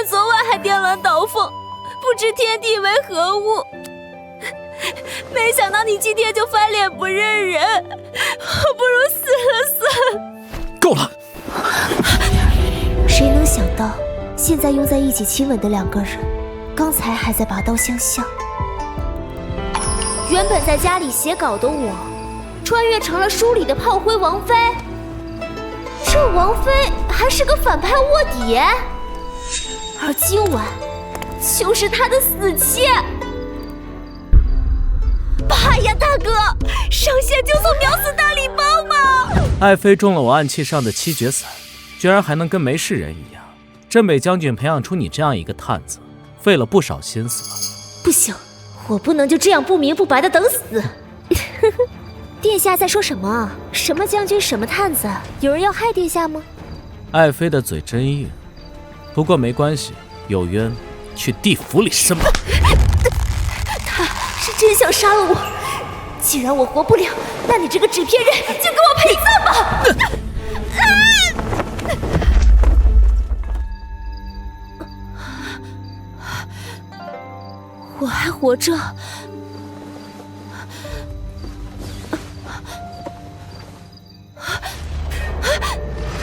们昨晚还颠鸾倒凤，不知天地为何物。没想到你今天就翻脸不认人，我不如死了算了。够了！谁能想到，现在拥在一起亲吻的两个人，刚才还在拔刀相向。原本在家里写稿的我，穿越成了书里的炮灰王妃。这王妃还是个反派卧底，而今晚就是她的死期。爸呀，大哥，上线就送秒死大礼包吗？爱妃中了我暗器上的七绝散，居然还能跟没事人一样。镇北将军培养出你这样一个探子，费了不少心思了。不行，我不能就这样不明不白的等死。殿下在说什么？什么将军，什么探子？有人要害殿下吗？爱妃的嘴真硬，不过没关系，有冤去地府里申吧。他是真想杀了我，既然我活不了，那你这个纸片人就给我陪葬吧！我还活着。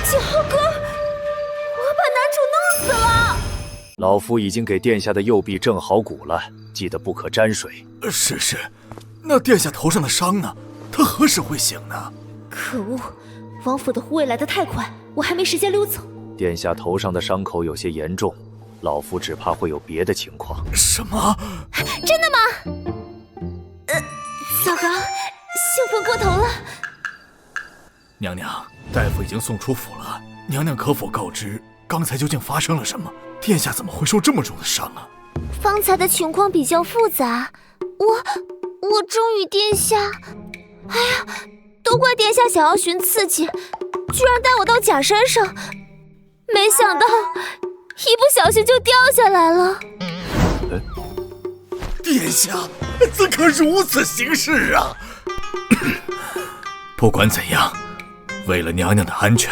景浩哥，我把男主弄死了。老夫已经给殿下的右臂正好骨了，记得不可沾水。是，那殿下头上的伤呢？他何时会醒呢？可恶，王府的护卫来得太快，我还没时间溜走。殿下头上的伤口有些严重，老夫只怕会有别的情况。什么？真的吗？糟糕，兴奋过头了。娘娘，大夫已经送出府了，娘娘可否告知刚才究竟发生了什么？殿下怎么会受这么重的伤啊？方才的情况比较复杂，我忠于殿下。哎呀，都怪殿下想要寻刺激，居然带我到假山上，没想到一不小心就掉下来了。殿下怎可如此行事啊？不管怎样，为了娘娘的安全，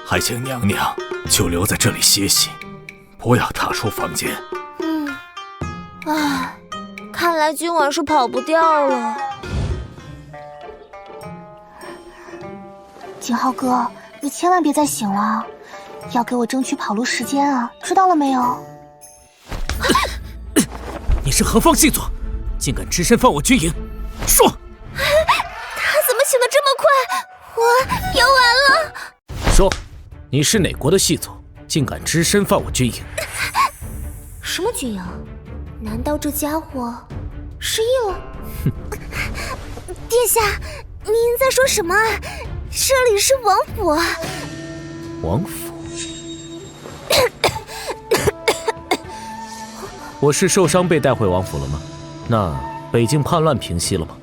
还请娘娘就留在这里歇息，不要踏出房间。唉，看来今晚是跑不掉了。景浩哥，你千万别再醒了，要给我争取跑路时间啊，知道了没有？你是何方细作，竟敢只身犯我军营？说！他怎么醒得这么快？我游完了。说，你是哪国的细作，竟敢只身犯我军营？什么军营？难道这家伙失忆了？殿下，您在说什么啊？这里是王府啊。王府？我是受伤被带回王府了吗？那北境叛乱平息了吗？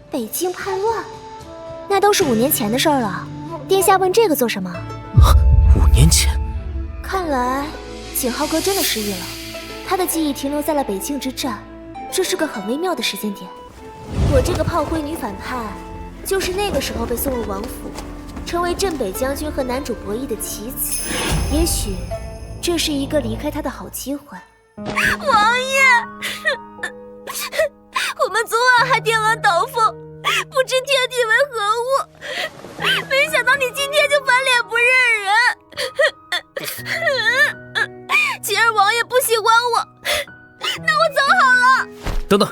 北境叛乱？那都是5年前的事儿了。殿下问这个做什么？5年前？看来景浩哥真的失忆了，他的记忆停留在了北境之战，这是个很微妙的时间点。我这个炮灰女反派，就是那个时候被送入王府，成为镇北将军和男主博弈的棋子。也许这是一个离开他的好机会。王爷，我们昨晚还颠鸾倒凤，不知天地为何物，没想到你今天就翻脸不认人。既然王爷不喜欢我，那我走好了。等等，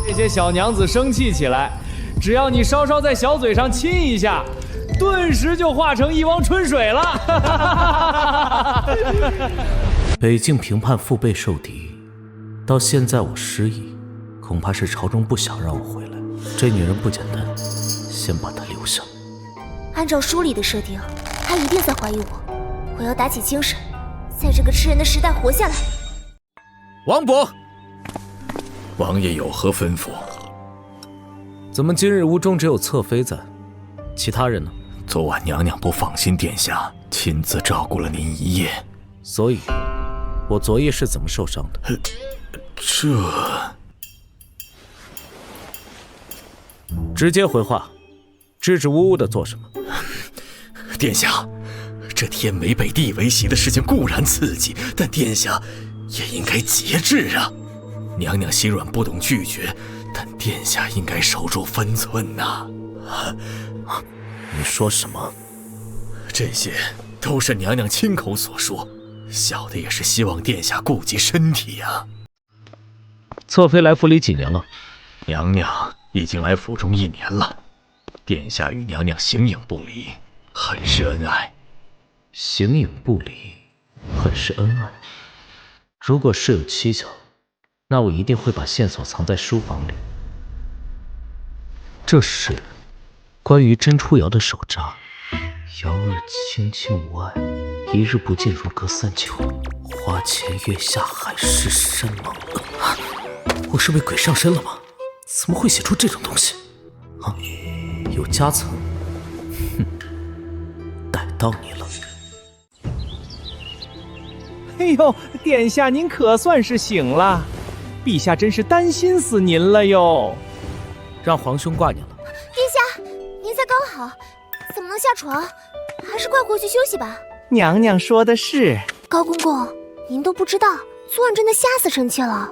这些小娘子生气起来，只要你稍稍在小嘴上亲一下，顿时就化成一汪春水了。北境平叛腹背受敌，到现在我失忆，恐怕是朝中不想让我回来。这女人不简单，先把她留下。按照书里的设定，她一定在怀疑我，我要打起精神，在这个吃人的时代活下来。王伯，王爷有何吩咐？怎么今日屋中只有侧妃在，其他人呢？昨晚娘娘不放心殿下，亲自照顾了您一夜。所以，我昨夜是怎么受伤的？直接回话，支支吾吾的做什么？殿下，这天没被地为席的事情固然刺激，但殿下也应该节制啊。娘娘心软不懂拒绝，但殿下应该守住分寸呐。你说什么？这些都是娘娘亲口所说，小的也是希望殿下顾及身体啊。侧妃来府里几年了？娘娘已经来府中1年了，殿下与娘娘形影不离，很是恩爱。形影不离，很是恩爱。如果事有蹊跷，那我一定会把线索藏在书房里。这是关于甄初瑶的手札。瑶儿卿卿无爱，一日不见如隔三秋。花前月下海市谵梦。我是被鬼上身了吗？怎么会写出这种东西？啊，有夹层。哼，逮到你了。哎呦，殿下您可算是醒了，陛下真是担心死您了哟。让皇兄挂念了。殿下，您才刚好，怎么能下床？还是快回去休息吧。娘娘说的是。高公公，您都不知道，昨晚真的吓死臣妾了。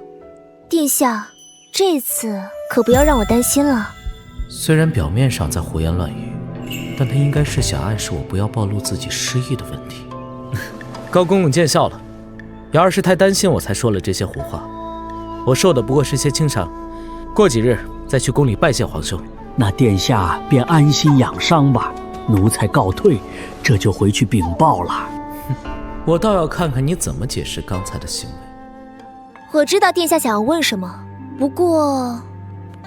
殿下，这次可不要让我担心了。虽然表面上在胡言乱语，但他应该是想暗示我不要暴露自己失忆的问题。高公公见笑了，瑶儿是太担心我才说了这些胡话。我受的不过是些轻伤，过几日再去宫里拜谢皇兄。那殿下便安心养伤吧，奴才告退，这就回去禀报了。我倒要看看你怎么解释刚才的行为。我知道殿下想要问什么，不过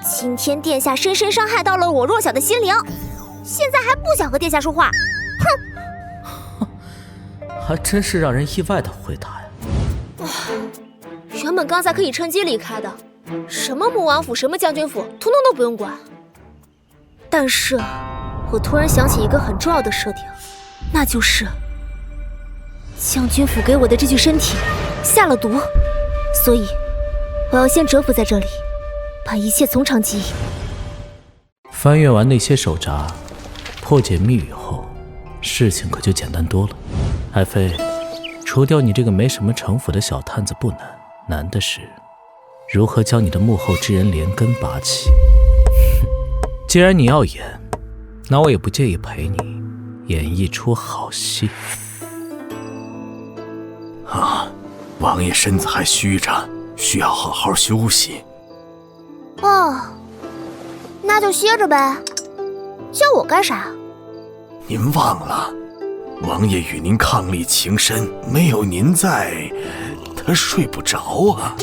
今天殿下深深伤害到了我弱小的心灵，现在还不想和殿下说话。哼，还真是让人意外的回答呀。原本刚才可以趁机离开的，什么穆王府，什么将军府，统统都不用管。但是我突然想起一个很重要的设定，那就是将军府给我的这具身体下了毒，所以我要先蛰伏在这里，把一切从长计议。翻阅完那些手札，破解密语后，事情可就简单多了。爱妃，除掉你这个没什么城府的小探子不难，难的是如何将你的幕后之人连根拔起。既然你要演，那我也不介意陪你演一出好戏。啊，王爷身子还虚着，需要好好休息。哦，那就歇着呗。叫我干啥？您忘了，王爷与您伉俪情深，没有您在，他睡不着啊。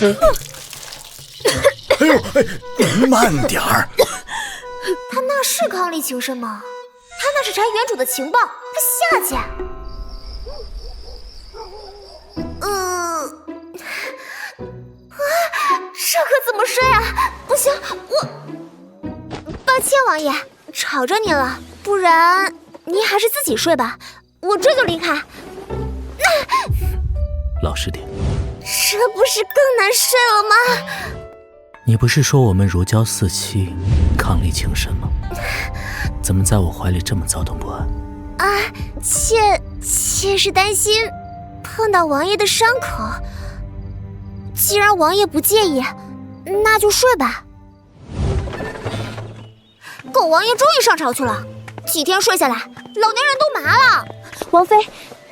哎呦，慢点儿。他那是伉俪情深吗？他那是查原主的情报，他下贱。这可怎么睡啊？不行，抱歉王爷，吵着您了，不然您还是自己睡吧，我这就离开。老实点。这不是更难睡了吗？你不是说我们如胶似漆，伉俪情深吗？怎么在我怀里这么躁动不安？啊，妾是担心碰到王爷的伤口。既然王爷不介意，那就睡吧。狗王爷终于上朝去了，几天睡下来，老年人都麻了。王妃，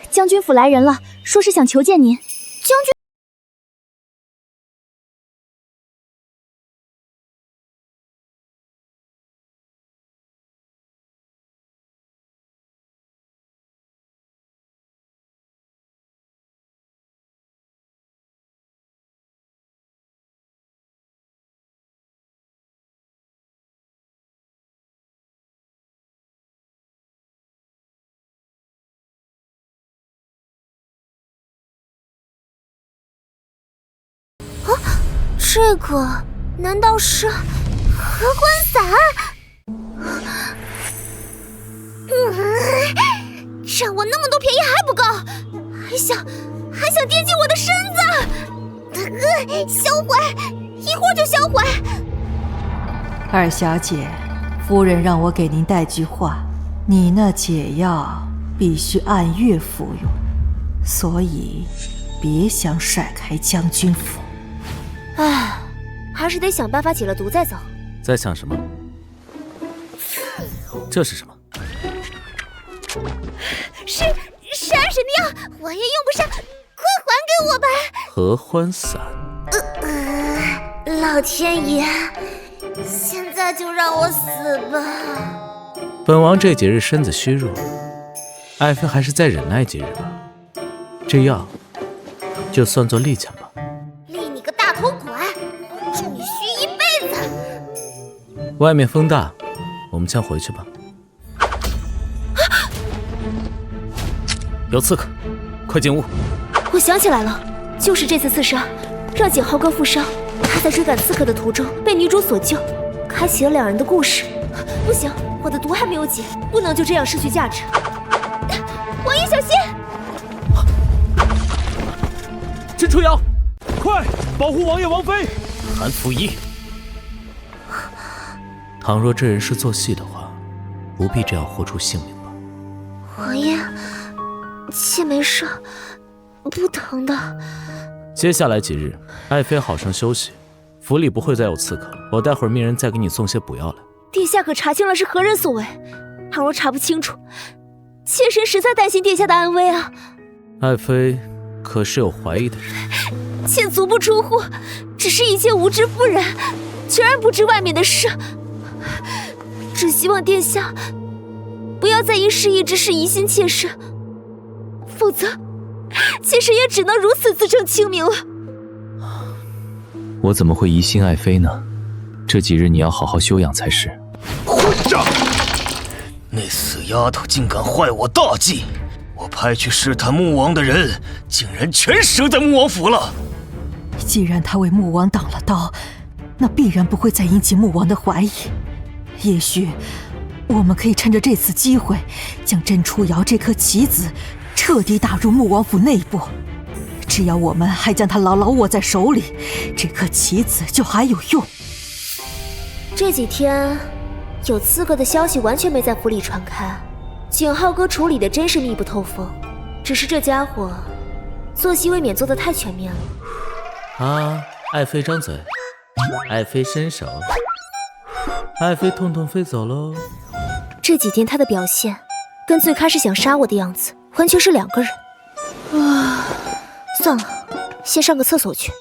将军府来人了，说是想求见您。将军。这个难道是合欢伞？占我那么多便宜还不够，还想惦记我的身子，销毁，一会儿就销毁。二小姐，夫人让我给您带句话，你那解药必须按月服用，所以别想甩开将军府。唉，还是得想办法解了毒再走。在想什么？这是什么？是二神庙，我也用不上，快还给我吧！合欢伞。老天爷，现在就让我死吧！本王这几日身子虚弱，爱妃还是再忍耐几日吧。这药就算作利钱吧。立你个大头鬼，祝你虚一辈子！外面风大，我们先回去吧。有刺客，快进屋！我想起来了，就是这次刺杀，让景浩哥负伤。他在追赶刺客的途中被女主所救，开启了两人的故事。不行，我的毒还没有解，不能就这样失去价值。王爷小心！甄初瑶，快保护王爷王妃！韩福一，倘若这人是做戏的话，不必这样豁出性命吧。王爷，妾没事，不疼的。接下来几日，爱妃好生休息，府里不会再有刺客。我待会儿命人再给你送些补药来。殿下可查清了是何人所为？倘若查不清楚，妾身实在担心殿下的安危啊！爱妃可是有怀疑的人？妾足不出户，只是一介无知妇人，全然不知外面的事。只希望殿下不要再因失意之事疑心妾身，否则妾身也只能如此自证清明了。我怎么会疑心爱妃呢？这几日你要好好休养才是。混账！那死丫头竟敢坏我大计！我派去试探穆王的人，竟然全折在穆王府了。既然他为穆王挡了刀，那必然不会再引起穆王的怀疑。也许我们可以趁着这次机会，将甄初瑶这颗棋子彻底打入穆王府内部。只要我们还将它牢牢握在手里，这颗棋子就还有用。这几天有刺客的消息完全没在府里传开，景浩哥处理的真是密不透风。只是这家伙做戏未免做得太全面了。啊，爱妃张嘴，爱妃伸手，爱妃痛痛飞走喽。这几天他的表现跟最开始想杀我的样子完全是两个人。算了，先上个厕所去。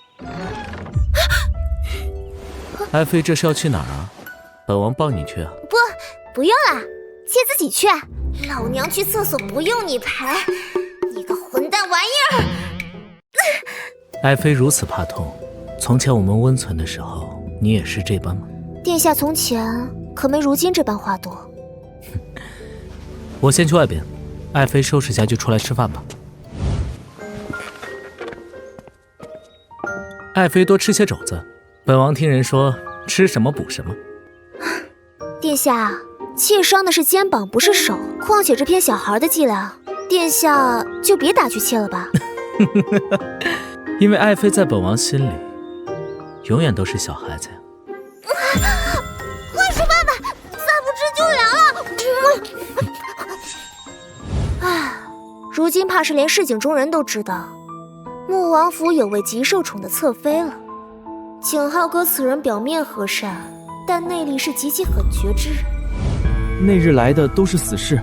爱妃这是要去哪儿啊？本王帮你去啊。不用了，妾自己去。老娘去厕所不用你陪，你个混蛋玩意儿！爱妃如此怕痛，从前我们温存的时候，你也是这般吗？殿下从前可没如今这般话多。我先去外边，爱妃收拾下就出来吃饭吧。爱妃多吃些肘子，本王听人说吃什么补什么。殿下，妾伤的是肩膀，不是手。况且这偏小孩的伎俩，殿下就别打趣妾了吧。因为爱妃在本王心里，永远都是小孩子呀。快说办法，再不吃就凉了。唉，如今怕是连市井中人都知道，穆王府有位极受宠的侧妃了。景浩哥此人表面和善，但内力是极其狠绝之人。那日来的都是死士，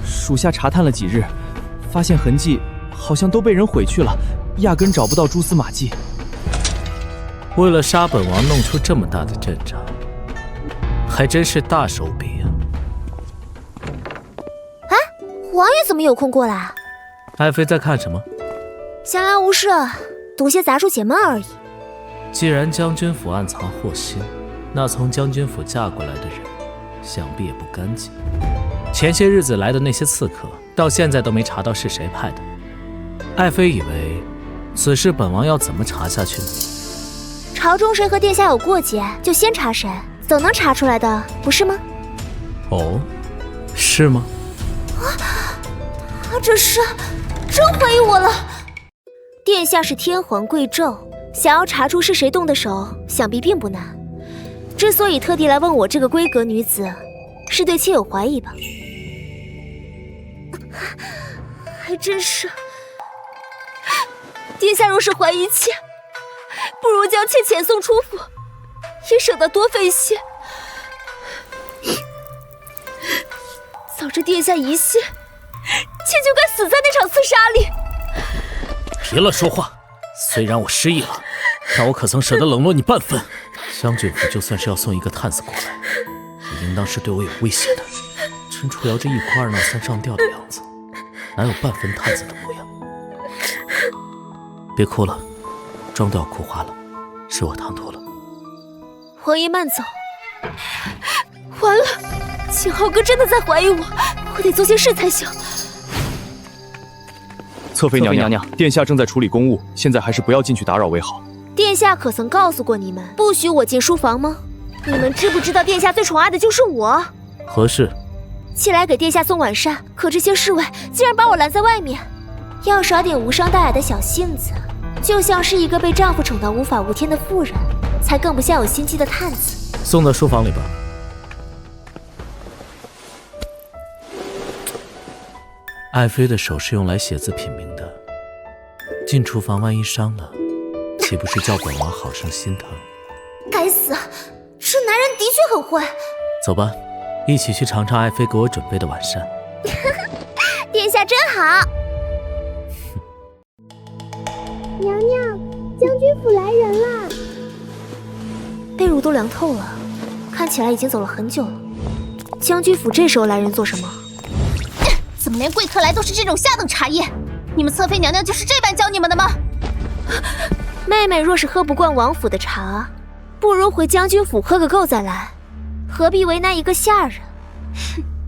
属下查探了几日，发现痕迹好像都被人毁去了，压根找不到蛛丝马迹。为了杀本王弄出这么大的阵仗，还真是大手笔啊！哎，王爷怎么有空过来？爱妃在看什么？闲来无事，读些杂书解闷而已。既然将军府暗藏祸心，那从将军府嫁过来的人，想必也不干净。前些日子来的那些刺客，到现在都没查到是谁派的。爱妃以为此事本王要怎么查下去呢？朝中谁和殿下有过节，就先查谁，总能查出来的，不是吗？哦，是吗？他这是真怀疑我了。殿下是天皇贵胄，想要查出是谁动的手，想必并不难。之所以特地来问我这个闺阁女子，是对妾有怀疑吧？还真是。殿下若是怀疑妾，不如将妾遣送出府，也省得多费心。早知殿下疑心，妾就该死在那场厮杀里。别乱说话，虽然我失忆了，但我可曾舍得冷落你半分。将军府就算是要送一个探子过来，也应当是对我有威胁的。陈初瑶这一哭二闹三上吊的样子，哪有半分探子的模样？别哭了，妆都要哭花了，是我唐突了。王爷慢走。完了，景浩哥真的在怀疑我，我得做些事才行。侧妃娘娘，殿下正在处理公务，现在还是不要进去打扰为好。殿下可曾告诉过你们，不许我进书房吗？你们知不知道殿下最宠爱的就是我？何事？妾来给殿下送晚膳，可这些侍卫竟然把我拦在外面。要耍点无伤大雅的小性子，就像是一个被丈夫宠到无法无天的妇人，才更不像有心机的探子。送到书房里吧。爱妃的手是用来写字品茗的，进厨房万一伤了，岂不是叫本王好生心疼？该死，这男人的确很坏。走吧，一起去尝尝爱妃给我准备的晚膳。殿下真好。娘娘，将军府来人了。被褥都凉透了，看起来已经走了很久了。将军府这时候来人做什么？怎么连贵客来都是这种下等茶叶？你们侧妃娘娘就是这般教你们的吗？妹妹若是喝不惯王府的茶，不如回将军府喝个够再来，何必为难一个下人？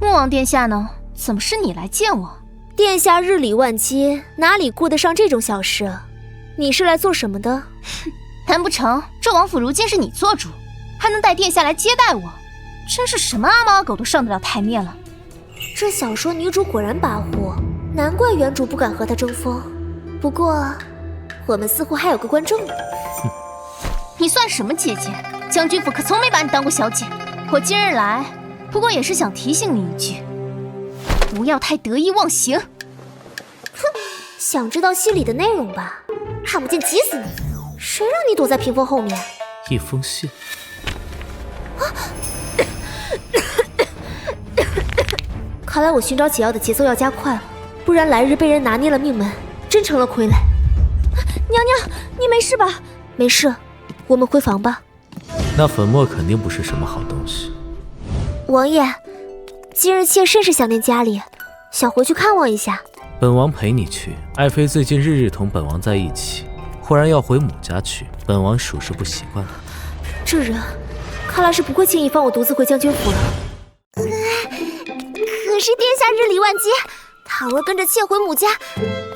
穆王殿下呢？怎么是你来见我？殿下日理万机，哪里顾得上这种小事？你是来做什么的？难不成这王府如今是你做主，还能带殿下来接待我？真是什么阿猫阿狗都上得了台面了。这小说女主果然跋扈，难怪原主不敢和她争锋。不过，我们似乎还有个观众呢。你算什么姐姐？将军府可从没把你当过小姐。我今日来，不过也是想提醒你一句，不要太得意忘形。哼，想知道戏里的内容吧？看不见急死你！谁让你躲在屏风后面？一封信。看来我寻找解药的节奏要加快了，不然来日被人拿捏了命门，真成了傀儡。娘娘，你没事吧？没事，我们回房吧。那粉末肯定不是什么好东西。王爷，今日妾甚是想念家里，想回去看望一下。本王陪你去。爱妃最近日日同本王在一起，忽然要回母家去，本王属实不习惯了。这人看来是不会轻易放我独自回将军府了。可是殿下日理万机，倘若跟着妾回母家，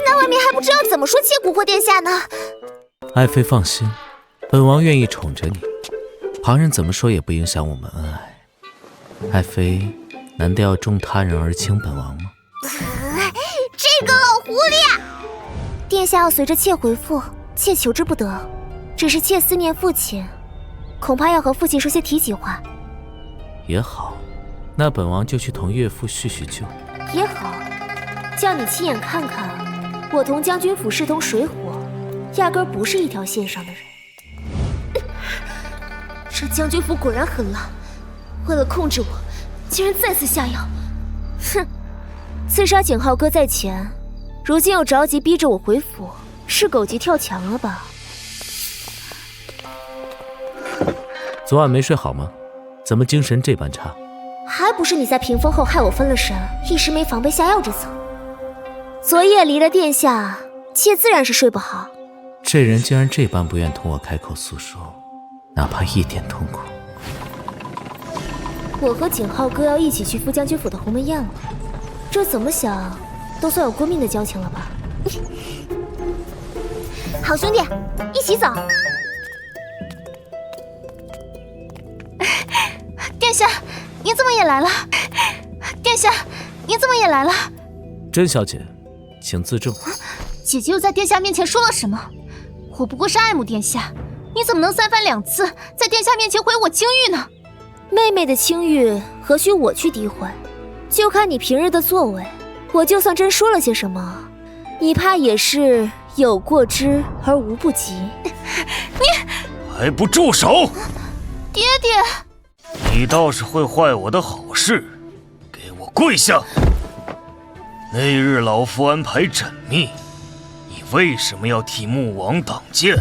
那外面还不知道怎么说妾蛊惑殿下呢。爱妃放心，本王愿意宠着你，旁人怎么说也不影响我们恩爱。爱妃难道要重他人而轻本王吗？这个老狐狸！殿下要随着妾回复，妾求之不得。只是妾思念父亲，恐怕要和父亲说些体己话。也好，那本王就去同岳父叙叙旧。也好，叫你亲眼看看，我同将军府势同水火，压根不是一条线上的人。这将军府果然狠辣，为了控制我，竟然再次下药。哼，刺杀景浩哥在前，如今又着急逼着我回府，是狗急跳墙了吧？昨晚没睡好吗？怎么精神这般差？还不是你在屏风后害我分了神，一时没防备下药之策。昨夜离了殿下，妾自然是睡不好。这人竟然这般不愿同我开口诉说，哪怕一点痛苦。我和景浩哥要一起去副将军府的鸿门宴了，这怎么想都算有过命的交情了吧？好兄弟，一起走。殿下，您怎么也来了？殿下，您怎么也来了？甄小姐，请自重。姐姐又在殿下面前说了什么？我不过是爱慕殿下，你怎么能三番两次在殿下面前毁我清誉呢？妹妹的清誉何须我去诋毁？就看你平日的作为，我就算真说了些什么，你怕也是有过之而无不及。还不住手！爹爹，你倒是会坏我的好事，给我跪下！那日老夫安排缜密，你为什么要替穆王挡箭？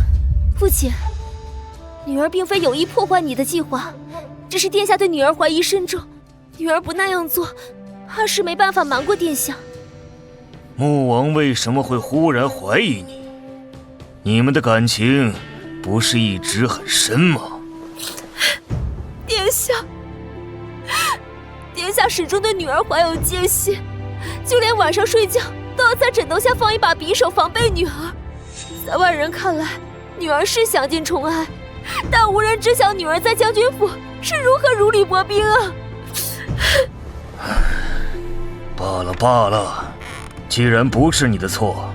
父亲，女儿并非有意破坏你的计划，只是殿下对女儿怀疑深重，女儿不那样做，怕是没办法瞒过殿下。穆王为什么会忽然怀疑你？你们的感情不是一直很深吗？殿下，殿下始终对女儿怀有戒心，就连晚上睡觉都要在枕头下放一把匕首防备女儿。在外人看来，女儿是享尽宠爱，但无人知晓女儿在将军府是如何如履薄冰啊！罢了罢了，既然不是你的错，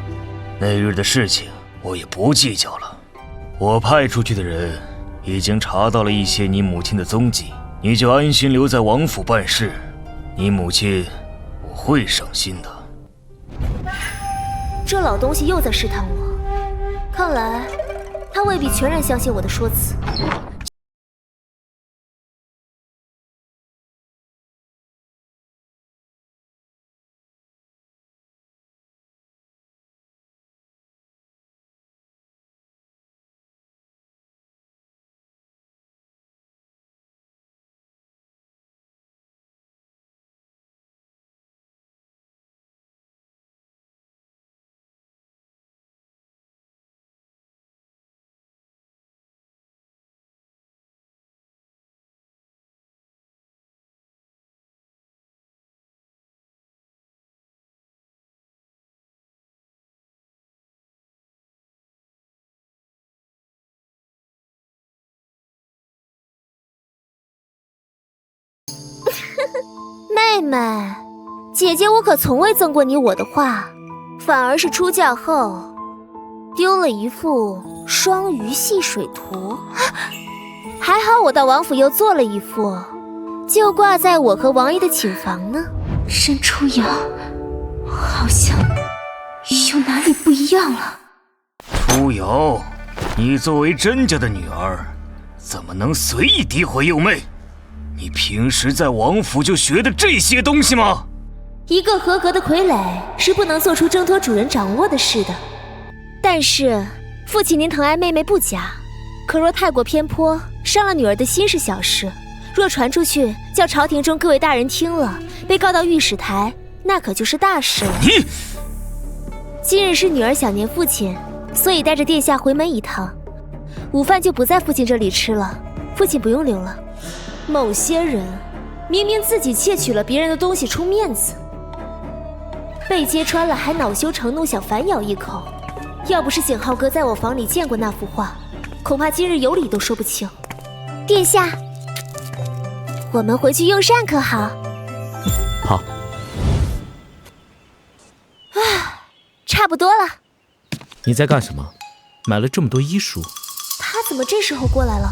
那日的事情我也不计较了。我派出去的人已经查到了一些你母亲的踪迹，你就安心留在王府办事。你母亲，我会省心的。这老东西又在试探我，看来他未必全然相信我的说辞。妹妹，姐姐我可从未赠过你我的画，反而是出嫁后丢了一幅双鱼戏水图。还好我到王府又做了一幅，就挂在我和王爷的寝房呢。申初瑶好像有哪里不一样了。初瑶，你作为甄家的女儿，怎么能随意诋毁幼妹？你平时在王府就学的这些东西吗？一个合格的傀儡是不能做出挣脱主人掌握的事的。但是父亲您疼爱妹妹不假，可若太过偏颇，伤了女儿的心是小事，若传出去叫朝廷中各位大人听了，被告到御史台，那可就是大事了。你今日是女儿想念父亲，所以带着殿下回门一趟，午饭就不在父亲这里吃了，父亲不用留了。某些人明明自己窃取了别人的东西充面子，被揭穿了还恼羞成怒想反咬一口。要不是景浩哥在我房里见过那幅画，恐怕今日有理都说不清。殿下，我们回去用膳可好？好。差不多了。你在干什么？买了这么多医书？他怎么这时候过来了？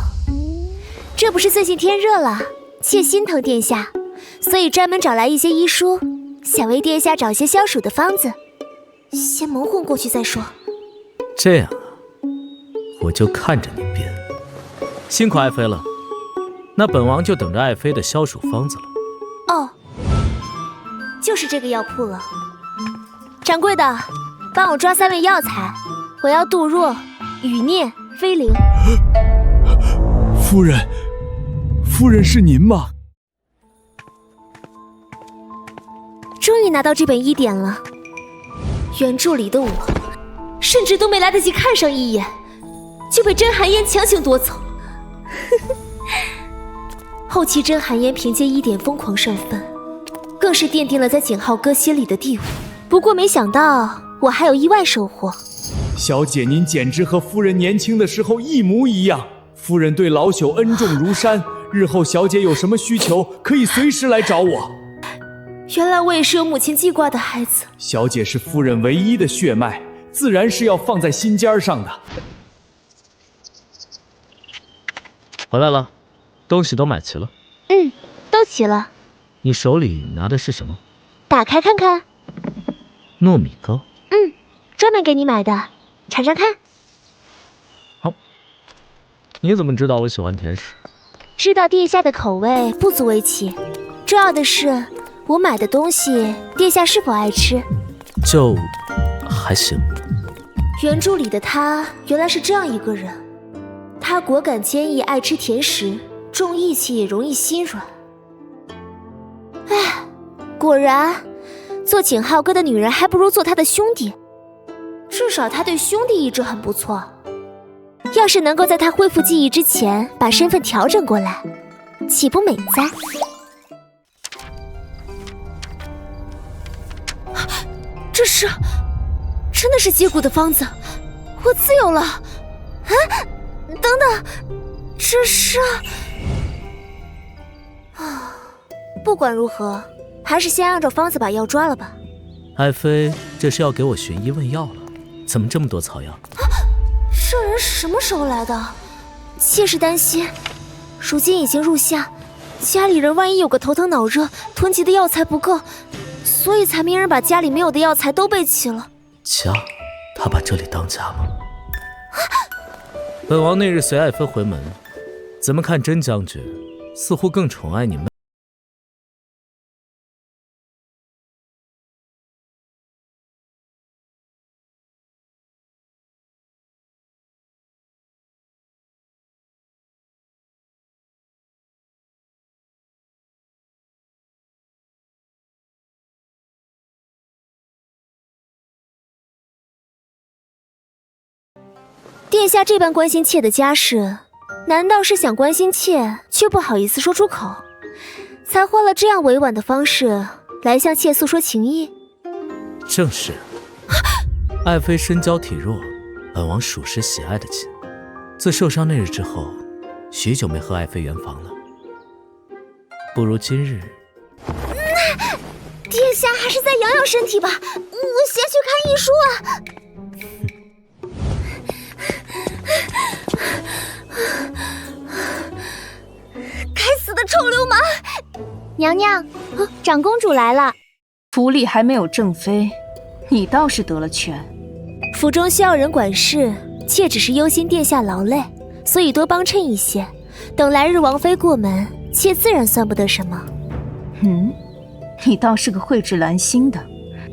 这不是最近天热了，妾心疼殿下，所以专门找来一些医书，想为殿下找些消暑的方子。先蒙混过去再说。这样啊，我就看着你编。辛苦爱妃了，那本王就等着爱妃的消暑方子了。哦，就是这个药铺了。掌柜的，帮我抓3味药材，我要杜若、雨念、飞灵。夫人是您吗？终于拿到这本医典了。原著里的我，甚至都没来得及看上一眼，就被甄寒烟强行夺走。后期甄寒烟凭借医典疯狂上分，更是奠定了在景浩哥心里的地位。不过没想到我还有意外收获。小姐您简直和夫人年轻的时候一模一样。夫人对老朽恩重如山，日后小姐有什么需求，可以随时来找我。原来我也是有母亲记挂的孩子。小姐是夫人唯一的血脉，自然是要放在心尖上的。回来了，东西都买齐了。都齐了。你手里拿的是什么？打开看看。糯米糕。专门给你买的，尝尝看。好，你怎么知道我喜欢甜食？知道殿下的口味不足为奇，重要的是我买的东西，殿下是否爱吃？就还行。原著里的他原来是这样一个人，他果敢坚毅，爱吃甜食，重义气也容易心软。哎，果然，做景浩哥的女人还不如做他的兄弟，至少他对兄弟一直很不错。要是能够在他恢复记忆之前把身份调整过来，岂不美哉？这是，真的是接骨的方子，我自由了。啊，等等，这是……啊，不管如何，还是先按照方子把药抓了吧。爱妃，这是要给我寻医问药了？怎么这么多草药？这人什么时候来的？妾是担心，如今已经入夏，家里人万一有个头疼脑热，囤积的药材不够，所以才命人把家里没有的药材都备齐了。家？他把这里当家吗？本王那日随爱妃回门，怎么看甄将军似乎更宠爱你们？殿下这般关心妾的家事，难道是想关心妾却不好意思说出口，才换了这样委婉的方式来向妾诉说情意？正是。爱妃身娇体弱，本王属实喜爱得起。自受伤那日之后，许久没和爱妃圆房了。不如今日……殿下还是再养养身体吧，我先去看医书啊。该死的臭流氓！娘娘，长公主来了。府里还没有正妃，你倒是得了权。府中需要人管事，妾只是忧心殿下劳累，所以多帮衬一些。等来日王妃过门，妾自然算不得什么。你倒是个蕙质兰心的，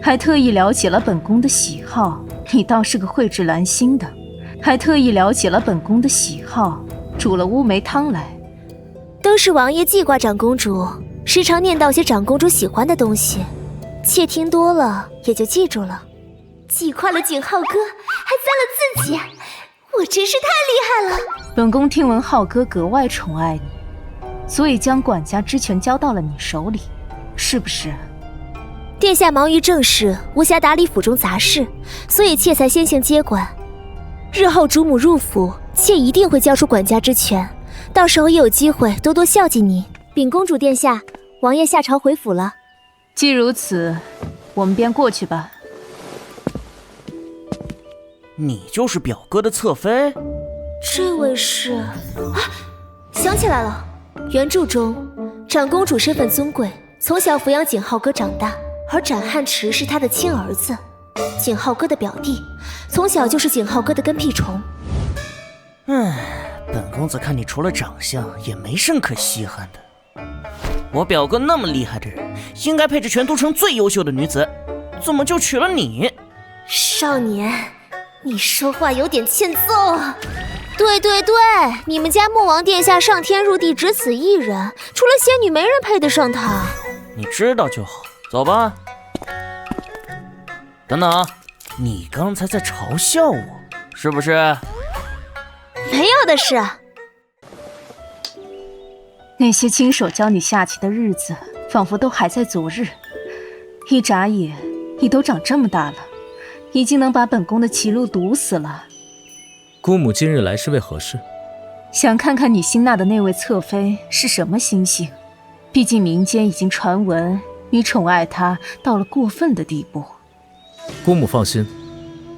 还特意了解了本宫的喜好。煮了乌梅汤来。都是王爷记挂长公主，时常念叨些长公主喜欢的东西，妾听多了也就记住了。记挂了景浩哥，还赞了自己，我真是太厉害了。本宫听闻浩哥格外宠爱你，所以将管家之权交到了你手里，是不是？殿下忙于政事，无暇打理府中杂事，所以妾才先行接管。日后主母入府，妾一定会交出管家之权，到时候也有机会多多孝敬你。禀公主殿下，王爷下朝回府了。既如此，我们便过去吧。你就是表哥的侧妃？这位是……想起来了，原著中长公主身份尊贵，从小抚养景浩哥长大，而展汉池是她的亲儿子，景浩哥的表弟，从小就是景浩哥的跟屁虫。本公子看你除了长相也没甚可稀罕的。我表哥那么厉害的人，应该配置全都城最优秀的女子，怎么就娶了你？少年，你说话有点欠揍啊！对，你们家莫王殿下上天入地只此一人，除了仙女没人配得上他。你知道就好，走吧。等等，你刚才在嘲笑我，是不是？没有的事。那些亲手教你下棋的日子，仿佛都还在昨日。一眨眼，你都长这么大了，已经能把本宫的棋路堵死了。姑母今日来是为何事？想看看你新纳的那位侧妃是什么心性。毕竟民间已经传闻你宠爱她到了过分的地步。姑母放心，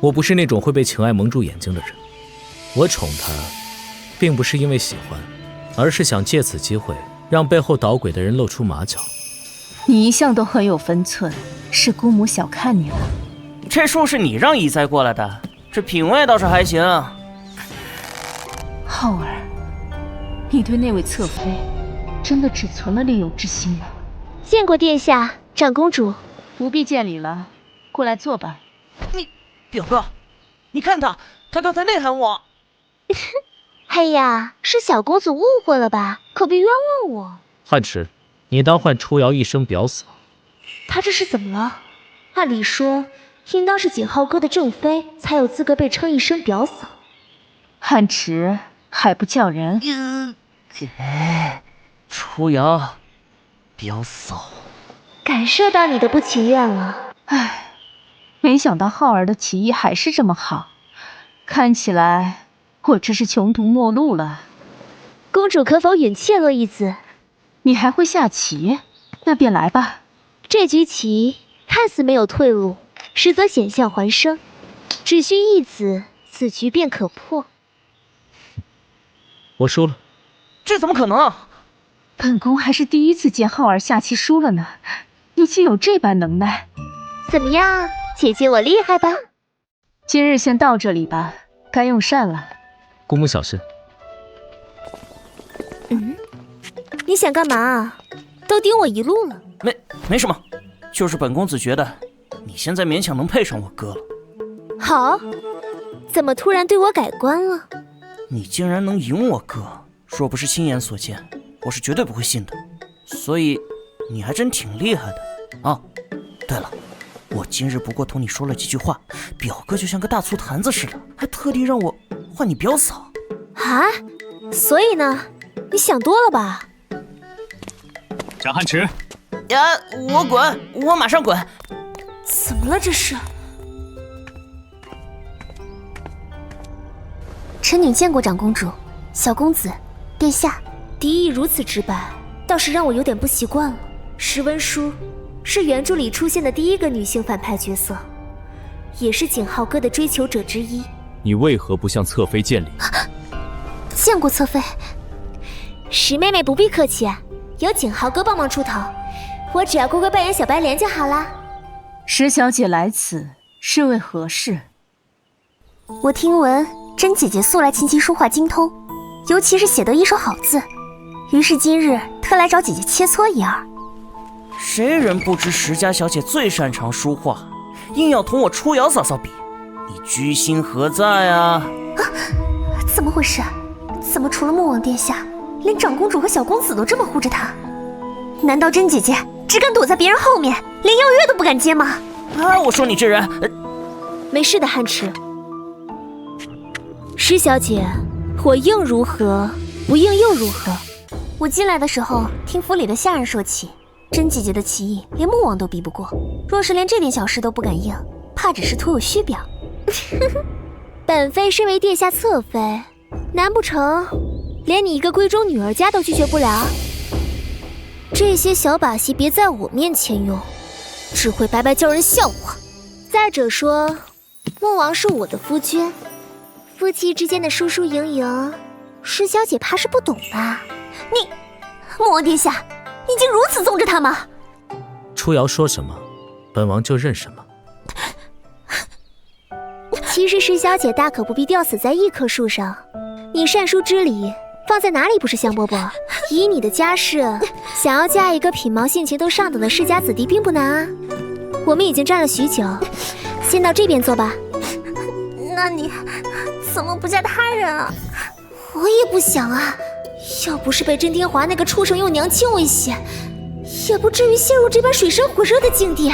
我不是那种会被情爱蒙住眼睛的人。我宠她，并不是因为喜欢，而是想借此机会让背后捣鬼的人露出马脚。你一向都很有分寸，是姑母小看你了。这树是你让乙栽过来的，这品味倒是还行。浩儿，你对那位侧妃真的只存了利用之心吗？见过殿下，长公主。不必见礼了，过来坐吧。你表哥，你看他刚才内涵我。哎呀，是小公子误会了吧？可别冤枉我。汉池，你当唤初瑶一声表嫂？他这是怎么了？按理说，应当是景浩哥的正妃才有资格被称一声表嫂。汉池还不叫人？初瑶，表嫂。感受到你的不情愿了。唉，没想到浩儿的棋艺还是这么好，看起来我这是穷途末路了。公主可否允妾落一子？你还会下棋？那便来吧。这局棋看似没有退路，实则险象环生，只需一子，此局便可破。我输了。这怎么可能啊？本宫还是第一次见浩儿下棋输了呢，你竟有这般能耐。怎么样，姐姐我厉害吧？今日先到这里吧，该用膳了。姑母小心。你想干嘛？都顶我一路了。没什么，就是本公子觉得你现在勉强能配上我哥了。好，怎么突然对我改观了？你竟然能赢我哥，若不是亲眼所见，我是绝对不会信的。所以你还真挺厉害的啊！对了，我今日不过同你说了几句话，表哥就像个大醋坛子似的，还特地让我唤你表嫂啊！所以呢，你想多了吧？蒋汉池，呀，我滚，我马上滚！怎么了这是？臣女见过长公主、小公子、殿下。敌意如此直白，倒是让我有点不习惯了。石温舒是原著里出现的第一个女性反派角色，也是景浩哥的追求者之一。你为何不向侧妃见礼？见过侧妃。石妹妹不必客气，有景浩哥帮忙出头，我只要乖乖扮演小白莲就好啦。石小姐来此是为何事？我听闻甄姐姐素来琴棋书画精通，尤其是写得一手好字，于是今日特来找姐姐切磋一二。谁人不知石家小姐最擅长书画，硬要同我初瑶嫂嫂比，你居心何在啊？怎么回事？怎么除了穆王殿下，连长公主和小公子都这么护着她？难道甄姐姐只敢躲在别人后面，连邀约都不敢接吗？啊！我说你这人，没事的，汉池。石小姐，我应如何，不应又如何？我进来的时候，听府里的下人说起，甄姐姐的棋艺连穆王都比不过。若是连这点小事都不敢应，怕只是徒有虚表。本妃身为殿下侧妃，难不成连你一个闺中女儿家都拒绝不了？这些小把戏别在我面前用，只会白白叫人笑话。再者说，穆王是我的夫君，夫妻之间的输输赢赢，石小姐怕是不懂吧？穆王殿下，你竟如此纵着他吗？初瑶说什么，本王就认什么。其实石小姐大可不必吊死在一棵树上，你善书之礼放在哪里不是香饽饽？以你的家世，想要嫁一个品貌性情都上等的世家子弟并不难啊。我们已经站了许久，先到这边坐吧。那你怎么不嫁他人啊？我也不想啊，要不是被甄天华那个畜生用娘亲威胁，也不至于陷入这般水深火热的境地。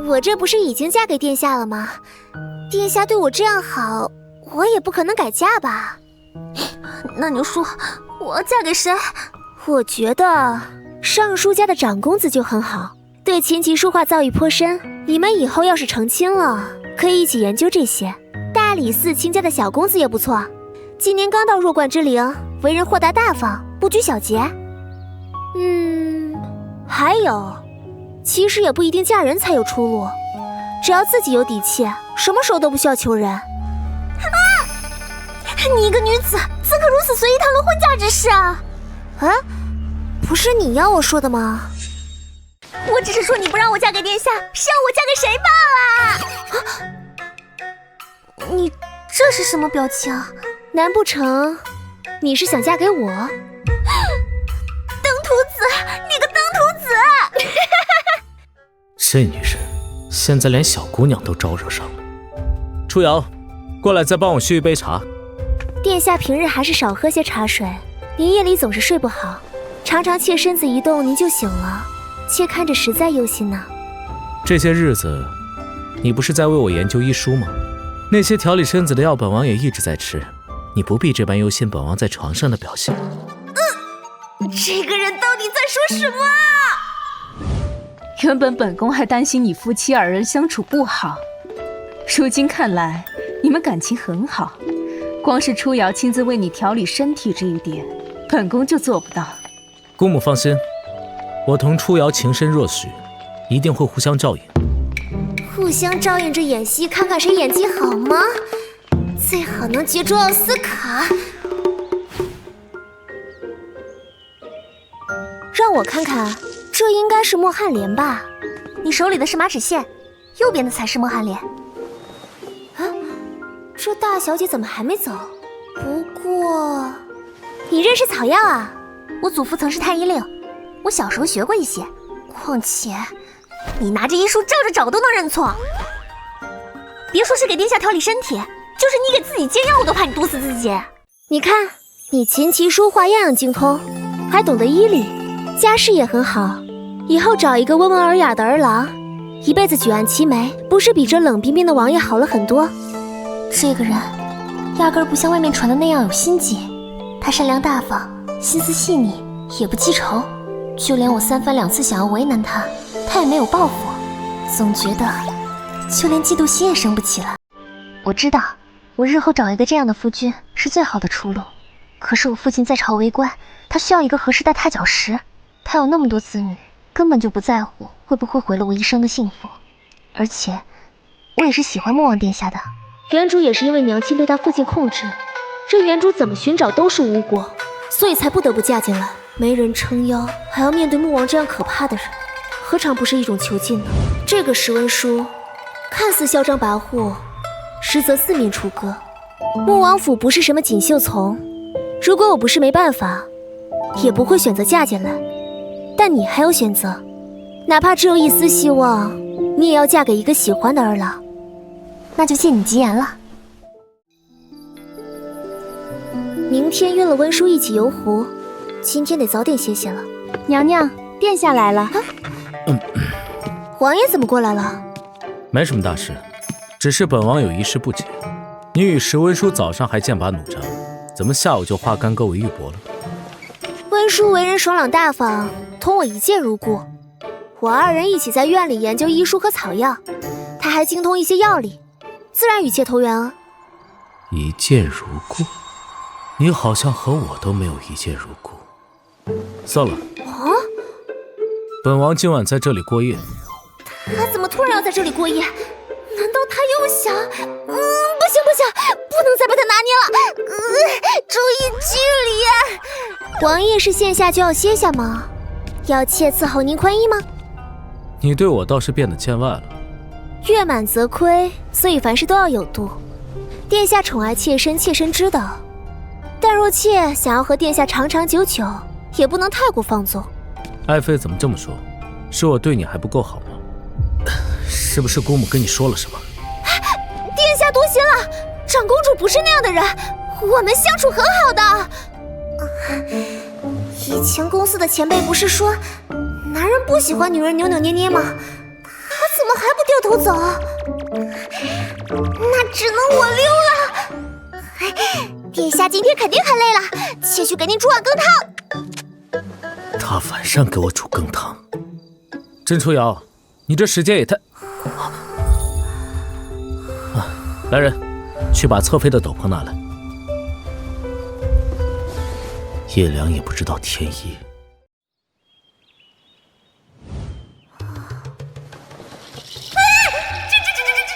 我这不是已经嫁给殿下了吗？殿下对我这样好，我也不可能改嫁吧。那你说我嫁给谁？我觉得尚书家的长公子就很好，对琴棋书画造诣颇深，你们以后要是成亲了，可以一起研究这些。大理寺卿家的小公子也不错，今年刚到弱冠之龄，为人豁达大方，不拘小节。还有，其实也不一定嫁人才有出路，只要自己有底气，什么时候都不需要求人。你一个女子，怎可如此随意谈论婚嫁之事啊？不是你要我说的吗？我只是说你不让我嫁给殿下，是要我嫁给谁罢了。你这是什么表情？难不成你是想嫁给我？登徒子，你个登徒子！这女人现在连小姑娘都招惹上了。初瑶，过来再帮我续一杯茶。殿下平日还是少喝些茶水，您夜里总是睡不好，常常妾身子一动您就醒了，妾看着实在忧心呢。这些日子，你不是在为我研究医书吗？那些调理身子的药，本王也一直在吃，你不必这般忧心本王在床上的表现。这个人到底在说什么啊？原本本宫还担心你夫妻二人相处不好，如今看来你们感情很好。光是初瑶亲自为你调理身体这一点，本宫就做不到。姑母放心，我同初瑶情深若许，一定会互相照应。互相照应着演戏，看看谁演技好吗？最好能决出奥斯卡。让我看看，这应该是莫汉莲吧？你手里的是马齿苋，右边的才是莫汉莲。啊，这大小姐怎么还没走？不过，你认识草药啊？我祖父曾是太医令，我小时候学过一些。况且，你拿着医书照着找都能认错。别说是给殿下调理身体，就是你给自己煎药，我都怕你毒死自己。你看，你琴棋书画样样精通，还懂得医律，家世也很好，以后找一个温文尔雅的儿郎，一辈子举案齐眉，不是比这冷冰冰的王爷好了很多？这个人压根儿不像外面传的那样有心计，他善良大方，心思细腻，也不记仇，就连我3番2次想要为难他，他也没有报复，总觉得就连嫉妒心也生不起来。我知道我日后找一个这样的夫君是最好的出路，可是我父亲在朝为官，他需要一个合适的踏脚石。他有那么多子女，根本就不在乎会不会毁了我一生的幸福。而且我也是喜欢莫王殿下的，原主也是因为娘亲被他父亲控制，这原主怎么寻找都是无果，所以才不得不嫁进来。没人撑腰，还要面对莫王这样可怕的人，何尝不是一种囚禁呢？这个石文书看似嚣张跋扈，实则四面楚歌。莫王府不是什么锦绣丛，如果我不是没办法，也不会选择嫁进来。但你还有选择，哪怕只有一丝希望，你也要嫁给一个喜欢的儿郎。那就借你吉言了。明天约了温叔一起游湖，今天得早点歇歇了。娘娘，殿下来了。王爷怎么过来了？没什么大事，只是本王有一事不解。你与石温叔早上还剑拔弩张，怎么下午就化干戈为玉帛了？温叔为人爽朗大方，同我一见如故。我二人一起在院里研究医书和草药，他还精通一些药理，自然与妾投缘啊。一见如故？你好像和我都没有一见如故。算了，本王今晚在这里过夜。他怎么突然要在这里过夜？难道他又想……不行，不能再被他拿捏了。注意距离。王爷是现下就要歇下吗？要妾伺候您宽衣吗？你对我倒是变得见外了。月满则亏，所以凡事都要有度。殿下宠爱妾身，妾身知道。但若妾想要和殿下长长久久，也不能太过放纵。爱妃怎么这么说？是我对你还不够好吗？是不是姑母跟你说了什么？殿下多心了，长公主不是那样的人，我们相处很好的。以前公司的前辈不是说，男人不喜欢女人扭扭捏捏吗？他怎么还不掉头走？那只能我溜了。殿下今天肯定很累了，妾去给您煮碗羹汤。大晚上给我煮羹汤，甄初瑶，你这时间也太……来人，去把侧妃的斗篷拿来。夜凉也不知道天意。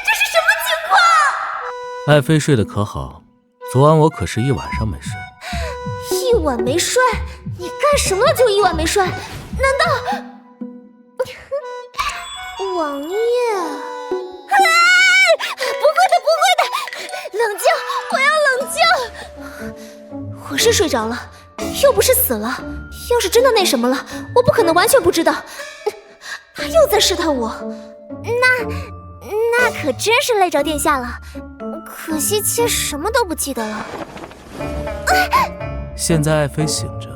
这是什么情况？爱妃睡得可好？昨晚我可是一晚上没睡。一晚没睡？你干什么了就一晚没睡？难道……王爷，不会的，不会的，冷静，我要冷静。我是睡着了，又不是死了。要是真的那什么了，我不可能完全不知道。他又在试探我，那可真是累着殿下了。可惜妾什么都不记得了。现在爱妃醒着，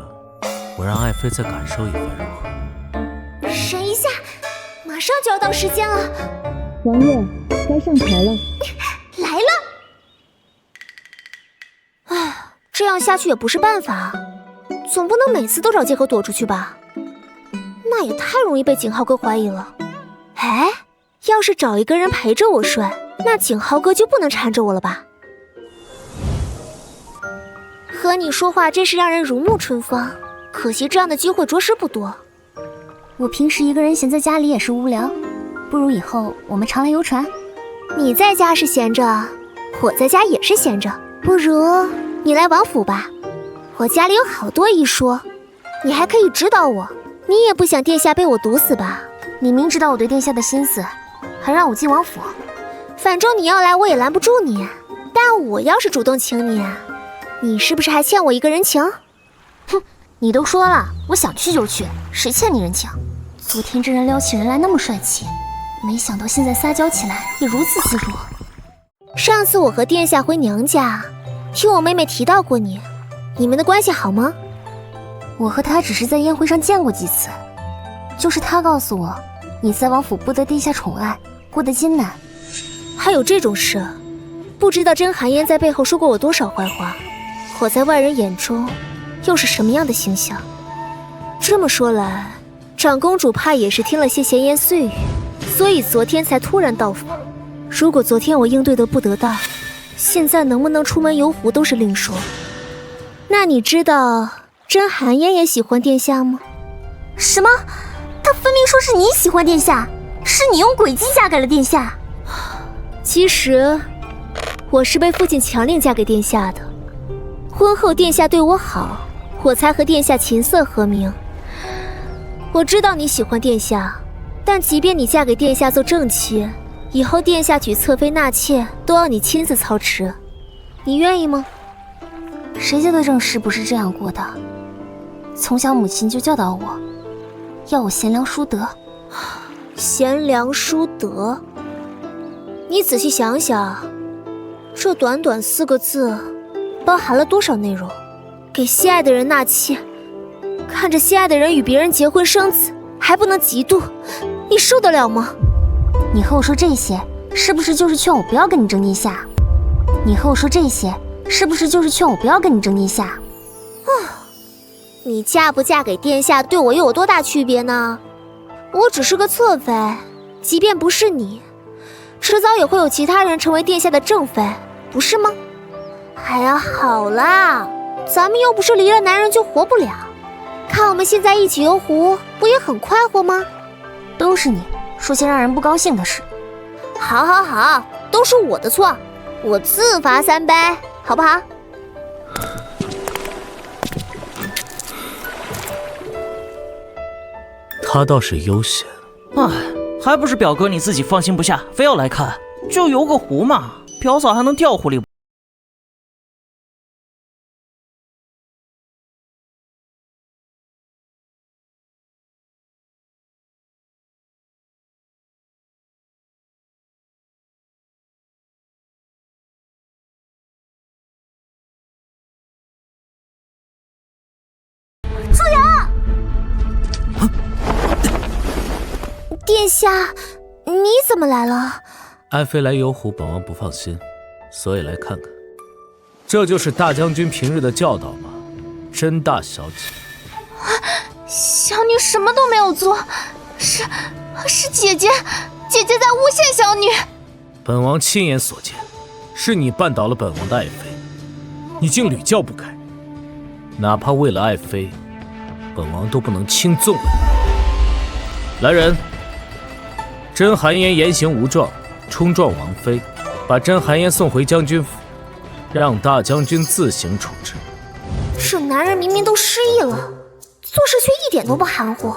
我让爱妃再感受一番如何？忍一下，马上就要到时间了。王爷，该上朝了。来了。唉，这样下去也不是办法，总不能每次都找借口躲出去吧？那也太容易被景浩哥怀疑了。哎，要是找一个人陪着我睡，那景浩哥就不能缠着我了吧？和你说话真是让人如沐春风，可惜这样的机会着实不多。我平时一个人闲在家里也是无聊，不如以后我们常来游船。你在家是闲着，我在家也是闲着，不如你来王府吧，我家里有好多医书，你还可以指导我。你也不想殿下被我毒死吧？你明知道我对殿下的心思，还让我进王府。反正你要来我也拦不住你，但我要是主动请你，你是不是还欠我一个人情？哼，你都说了我想去就去，谁欠你人情？昨天真人撩起人来那么帅气，没想到现在撒娇起来也如此自如。上次我和殿下回娘家，听我妹妹提到过你，你们的关系好吗？我和她只是在宴会上见过几次，就是她告诉我你在王府不得殿下宠爱，过得艰难。还有这种事？不知道甄寒烟在背后说过我多少坏话，我在外人眼中又是什么样的形象？这么说来，长公主怕也是听了些闲言碎语，所以昨天才突然到访。如果昨天我应对的不得当，现在能不能出门游湖都是另说。那你知道甄寒烟也喜欢殿下吗？什么？她分明说是你喜欢殿下，是你用诡计嫁给了殿下。其实我是被父亲强令嫁给殿下的，婚后殿下对我好，我才和殿下琴瑟和鸣。我知道你喜欢殿下，但即便你嫁给殿下做正妻，以后殿下娶侧妃纳妾都要你亲自操持，你愿意吗？谁家的正室不是这样过的？从小母亲就教导我，要我贤良淑德。贤良淑德，你仔细想想，这短短4个字包含了多少内容？给心爱的人纳妾，看着心爱的人与别人结婚生子，还不能嫉妒，你受得了吗？你和我说这些，是不是就是劝我不要跟你争殿下？你和我说这些，是不是就是劝我不要跟你争殿下？你嫁不嫁给殿下对我又有多大区别呢？我只是个侧妃，即便不是你，迟早也会有其他人成为殿下的正妃，不是吗？哎呀，好啦，咱们又不是离了男人就活不了，看我们现在一起游湖，不也很快活吗？都是你说些让人不高兴的事。好好好，都是我的错，我自罚3杯，好不好？他倒是悠闲。唉，还不是表哥你自己放心不下，非要来看。就游个湖嘛，表嫂还能掉湖里。朱瑶，殿下，你怎么来了？爱妃来游湖，本王不放心，所以来看看。这就是大将军平日的教导吗？甄大小姐，小女什么都没有做，是姐姐在诬陷小女。本王亲眼所见，是你绊倒了本王的爱妃，你竟屡教不改，哪怕为了爱妃，本王都不能轻纵了你。来人，甄寒烟言行无状，冲撞王妃，把甄寒烟送回将军府，让大将军自行处置。这男人明明都失忆了，做事却一点都不含糊，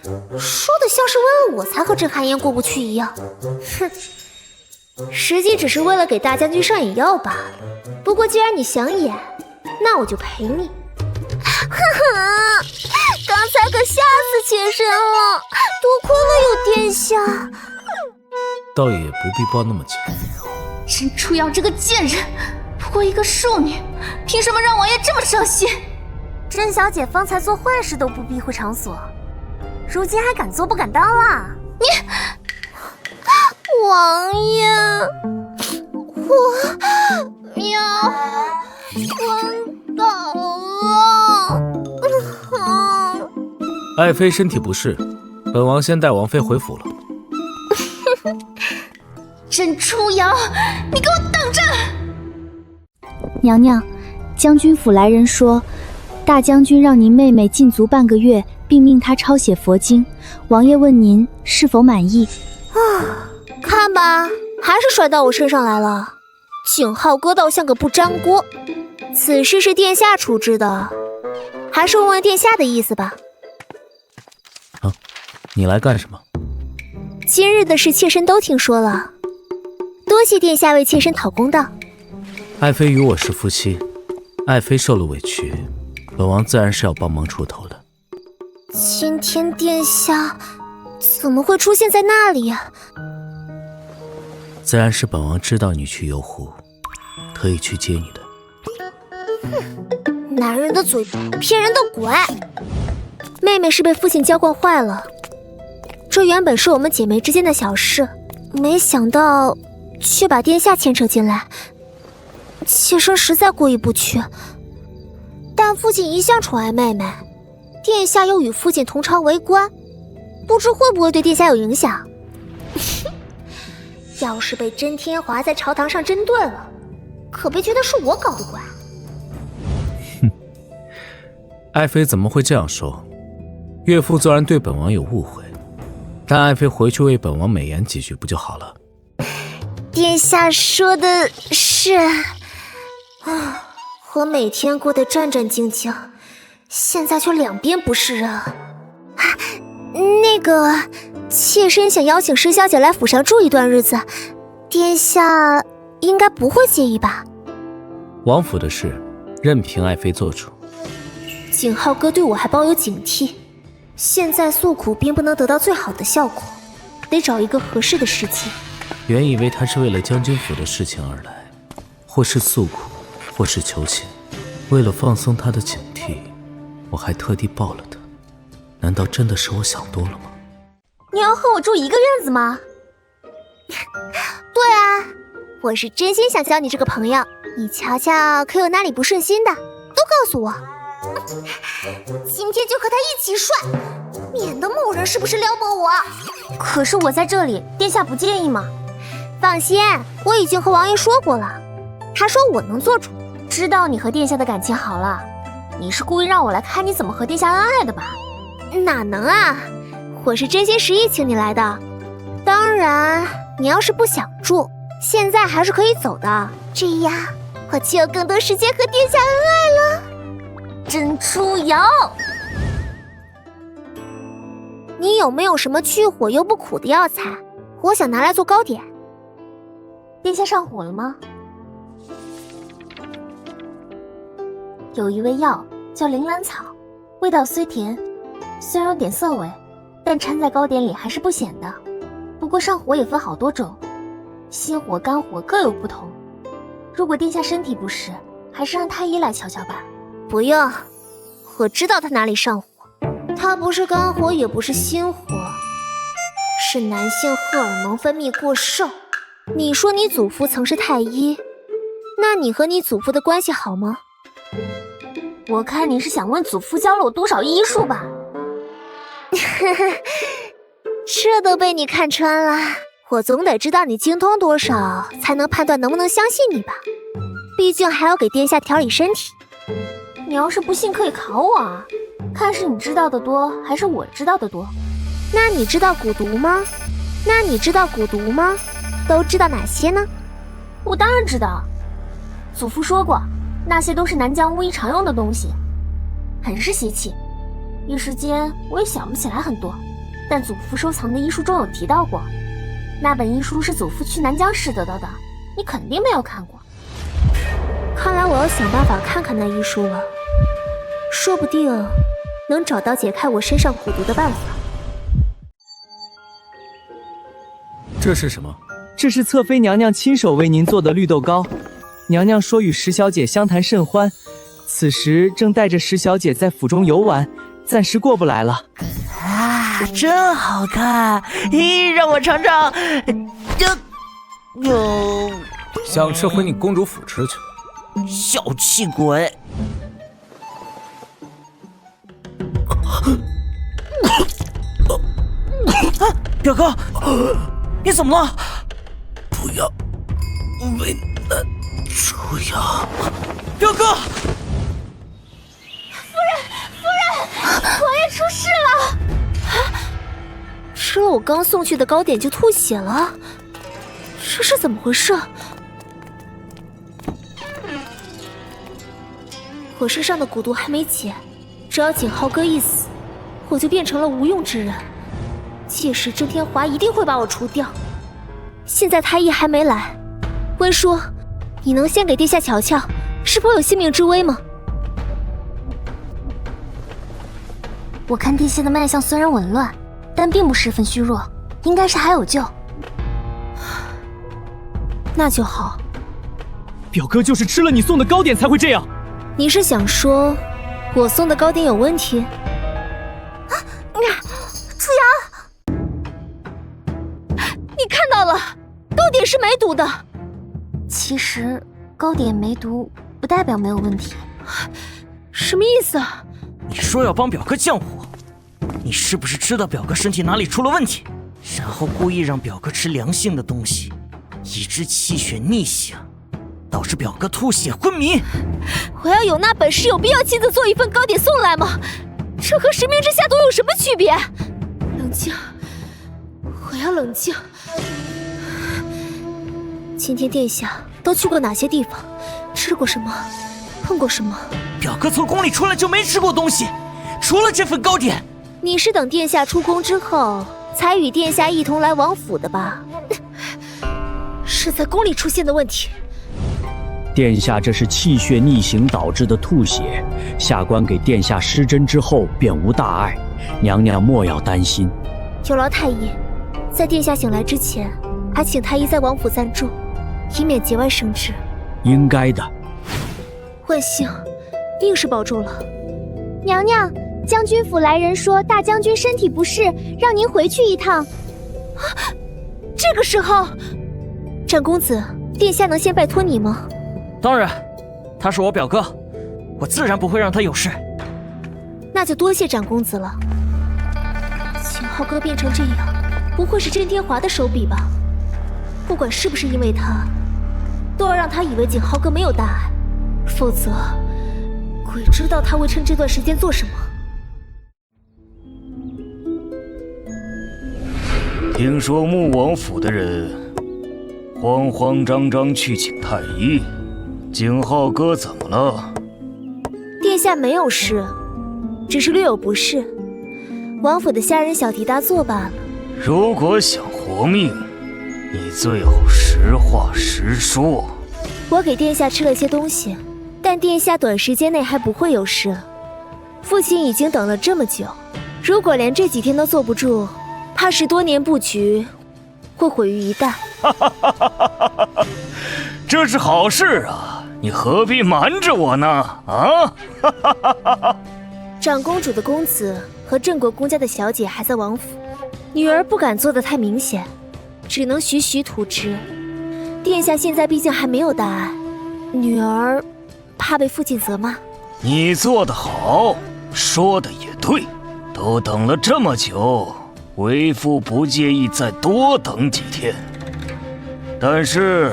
说的像是为了我才和这寒烟过不去一样。哼，实际只是为了给大将军上眼药罢了。不过既然你想演，那我就陪你。哼哼，刚才可吓死妾身了，多亏了有殿下。倒也不必抱那么紧。甄初瑶这个贱人，不过一个庶女，凭什么让王爷这么伤心？甄小姐方才做坏事都不避讳场所，如今还敢做不敢当啦？你，王爷，我要昏倒了。爱妃身体不适，本王先带王妃回府了。甄初瑶，你给我等着！娘娘，将军府来人说，大将军让您妹妹禁足半个月，并命她抄写佛经。王爷问您是否满意？看吧，还是甩到我身上来了。景浩哥倒像个不粘锅。此事是殿下处置的，还是问问殿下的意思吧。你来干什么？今日的事妾身都听说了，多谢殿下为妾身讨公道。爱妃与我是夫妻，爱妃受了委屈，本王自然是要帮忙出头的。今天殿下怎么会出现在那里呀？自然是本王知道你去游湖，特意去接你的。男人的嘴骗人的鬼。妹妹是被父亲娇惯坏了，这原本是我们姐妹之间的小事，没想到却把殿下牵扯进来，妾身实在过意不去。但父亲一向宠爱妹妹，殿下又与父亲同朝为官，不知会不会对殿下有影响。要是被甄天华在朝堂上针对了，可别觉得是我搞的怪。爱妃怎么会这样说？岳父虽然对本王有误会，但爱妃回去为本王美言几句不就好了？殿下说的是，我每天过得战战兢兢，现在却两边不是人。那个，妾身想邀请施小姐来府上住一段日子，殿下应该不会介意吧？王府的事，任凭爱妃做主。景浩哥对我还抱有警惕，现在诉苦并不能得到最好的效果，得找一个合适的时机。原以为他是为了将军府的事情而来，或是诉苦，或是求情。为了放松他的警惕，我还特地抱了他。难道真的是我想多了吗？你要和我住一个院子吗？对啊，我是真心想交你这个朋友。你瞧瞧，可有哪里不顺心的，都告诉我。今天就和他一起睡，免得某人是不是撩拨我。可是我在这里，殿下不介意吗？放心，我已经和王爷说过了，他说我能做主。知道你和殿下的感情好了，你是故意让我来看你怎么和殿下恩爱的吧？哪能啊，我是真心实意请你来的。当然，你要是不想住，现在还是可以走的，这样我就有更多时间和殿下恩爱了。甄初瑶，你有没有什么去火又不苦的药材？我想拿来做糕点。殿下上火了吗？有一味药叫铃兰草，味道虽甜，虽然有点涩味，但掺在糕点里还是不咸的。不过上火也分好多种，心火、肝火各有不同。如果殿下身体不适，还是让太医来瞧瞧吧。不用，我知道他哪里上火，他不是肝火，也不是心火，是男性荷尔蒙分泌过剩。你说你祖父曾是太医，那你和你祖父的关系好吗？我看你是想问祖父教了我多少医术吧？这都被你看穿了，我总得知道你精通多少，才能判断能不能相信你吧。毕竟还要给殿下调理身体。你要是不信可以考我啊，看是你知道的多还是我知道的多。那你知道蛊毒吗？都知道哪些呢？我当然知道，祖父说过，那些都是南疆巫医常用的东西，很是稀奇，一时间我也想不起来很多。但祖父收藏的医书中有提到过，那本医书是祖父去南疆时得到的，你肯定没有看过。看来我要想办法看看那医书了，说不定能找到解开我身上蛊毒的办法。这是什么？这是侧妃娘娘亲手为您做的绿豆糕。娘娘说与石小姐相谈甚欢，此时正带着石小姐在府中游玩，暂时过不来了。啊，真好看！咦，让我尝尝。想吃回你公主府吃去。小气鬼！表哥，你怎么了？不要为难初瑶。表哥！夫人，王爷出事了！吃了我刚送去的糕点就吐血了，这是怎么回事？我身上的蛊毒还没解，只要景浩哥一死，我就变成了无用之人。届时郑天华一定会把我除掉。现在太医还没来，温叔，你能先给殿下瞧瞧，是否有性命之危吗？我看殿下的脉象虽然紊乱，但并不十分虚弱，应该是还有救。那就好。表哥就是吃了你送的糕点才会这样。你是想说我送的糕点有问题？楚瑶，你看到了，糕点是没毒的。其实糕点没毒不代表没有问题。什么意思啊？你说要帮表哥降火，你是不是知道表哥身体哪里出了问题，然后故意让表哥吃凉性的东西，以致气血逆行，导致表哥吐血昏迷？我要有那本事，有必要亲自做一份糕点送来吗？这和十命之下毒有什么区别？冷静，我要冷静。今天殿下都去过哪些地方？吃过什么？碰过什么？表哥从宫里出来就没吃过东西，除了这份糕点。你是等殿下出宫之后才与殿下一同来王府的吧？是在宫里出现的问题。殿下这是气血逆行导致的吐血，下官给殿下施针之后便无大碍，娘娘莫要担心。有劳太医，在殿下醒来之前，还请太医在王府暂住，以免节外生枝。应该的。万幸，硬是保住了。娘娘，将军府来人说大将军身体不适，让您回去一趟。这个时候，展公子，殿下能先拜托你吗？当然，他是我表哥，我自然不会让他有事。那就多谢展公子了。景浩哥变成这样，不会是甄天华的手笔吧？不管是不是因为他，都要让他以为景浩哥没有大碍，否则鬼知道他会趁这段时间做什么。听说穆王府的人慌慌张张去请太医，景浩哥怎么了？殿下没有事，只是略有不适，王府的下人小题大做罢了。如果想活命，你最好实话实说。我给殿下吃了些东西，但殿下短时间内还不会有事。父亲已经等了这么久，如果连这几天都坐不住，怕是多年布局会毁于一旦。这是好事啊，你何必瞒着我呢？啊！长公主的公子和郑国公家的小姐还在王府，女儿不敢做得太明显，只能徐徐图之。殿下现在毕竟还没有大碍，女儿怕被父亲责骂。你做得好，说的也对，都等了这么久，为父不介意再多等几天，但是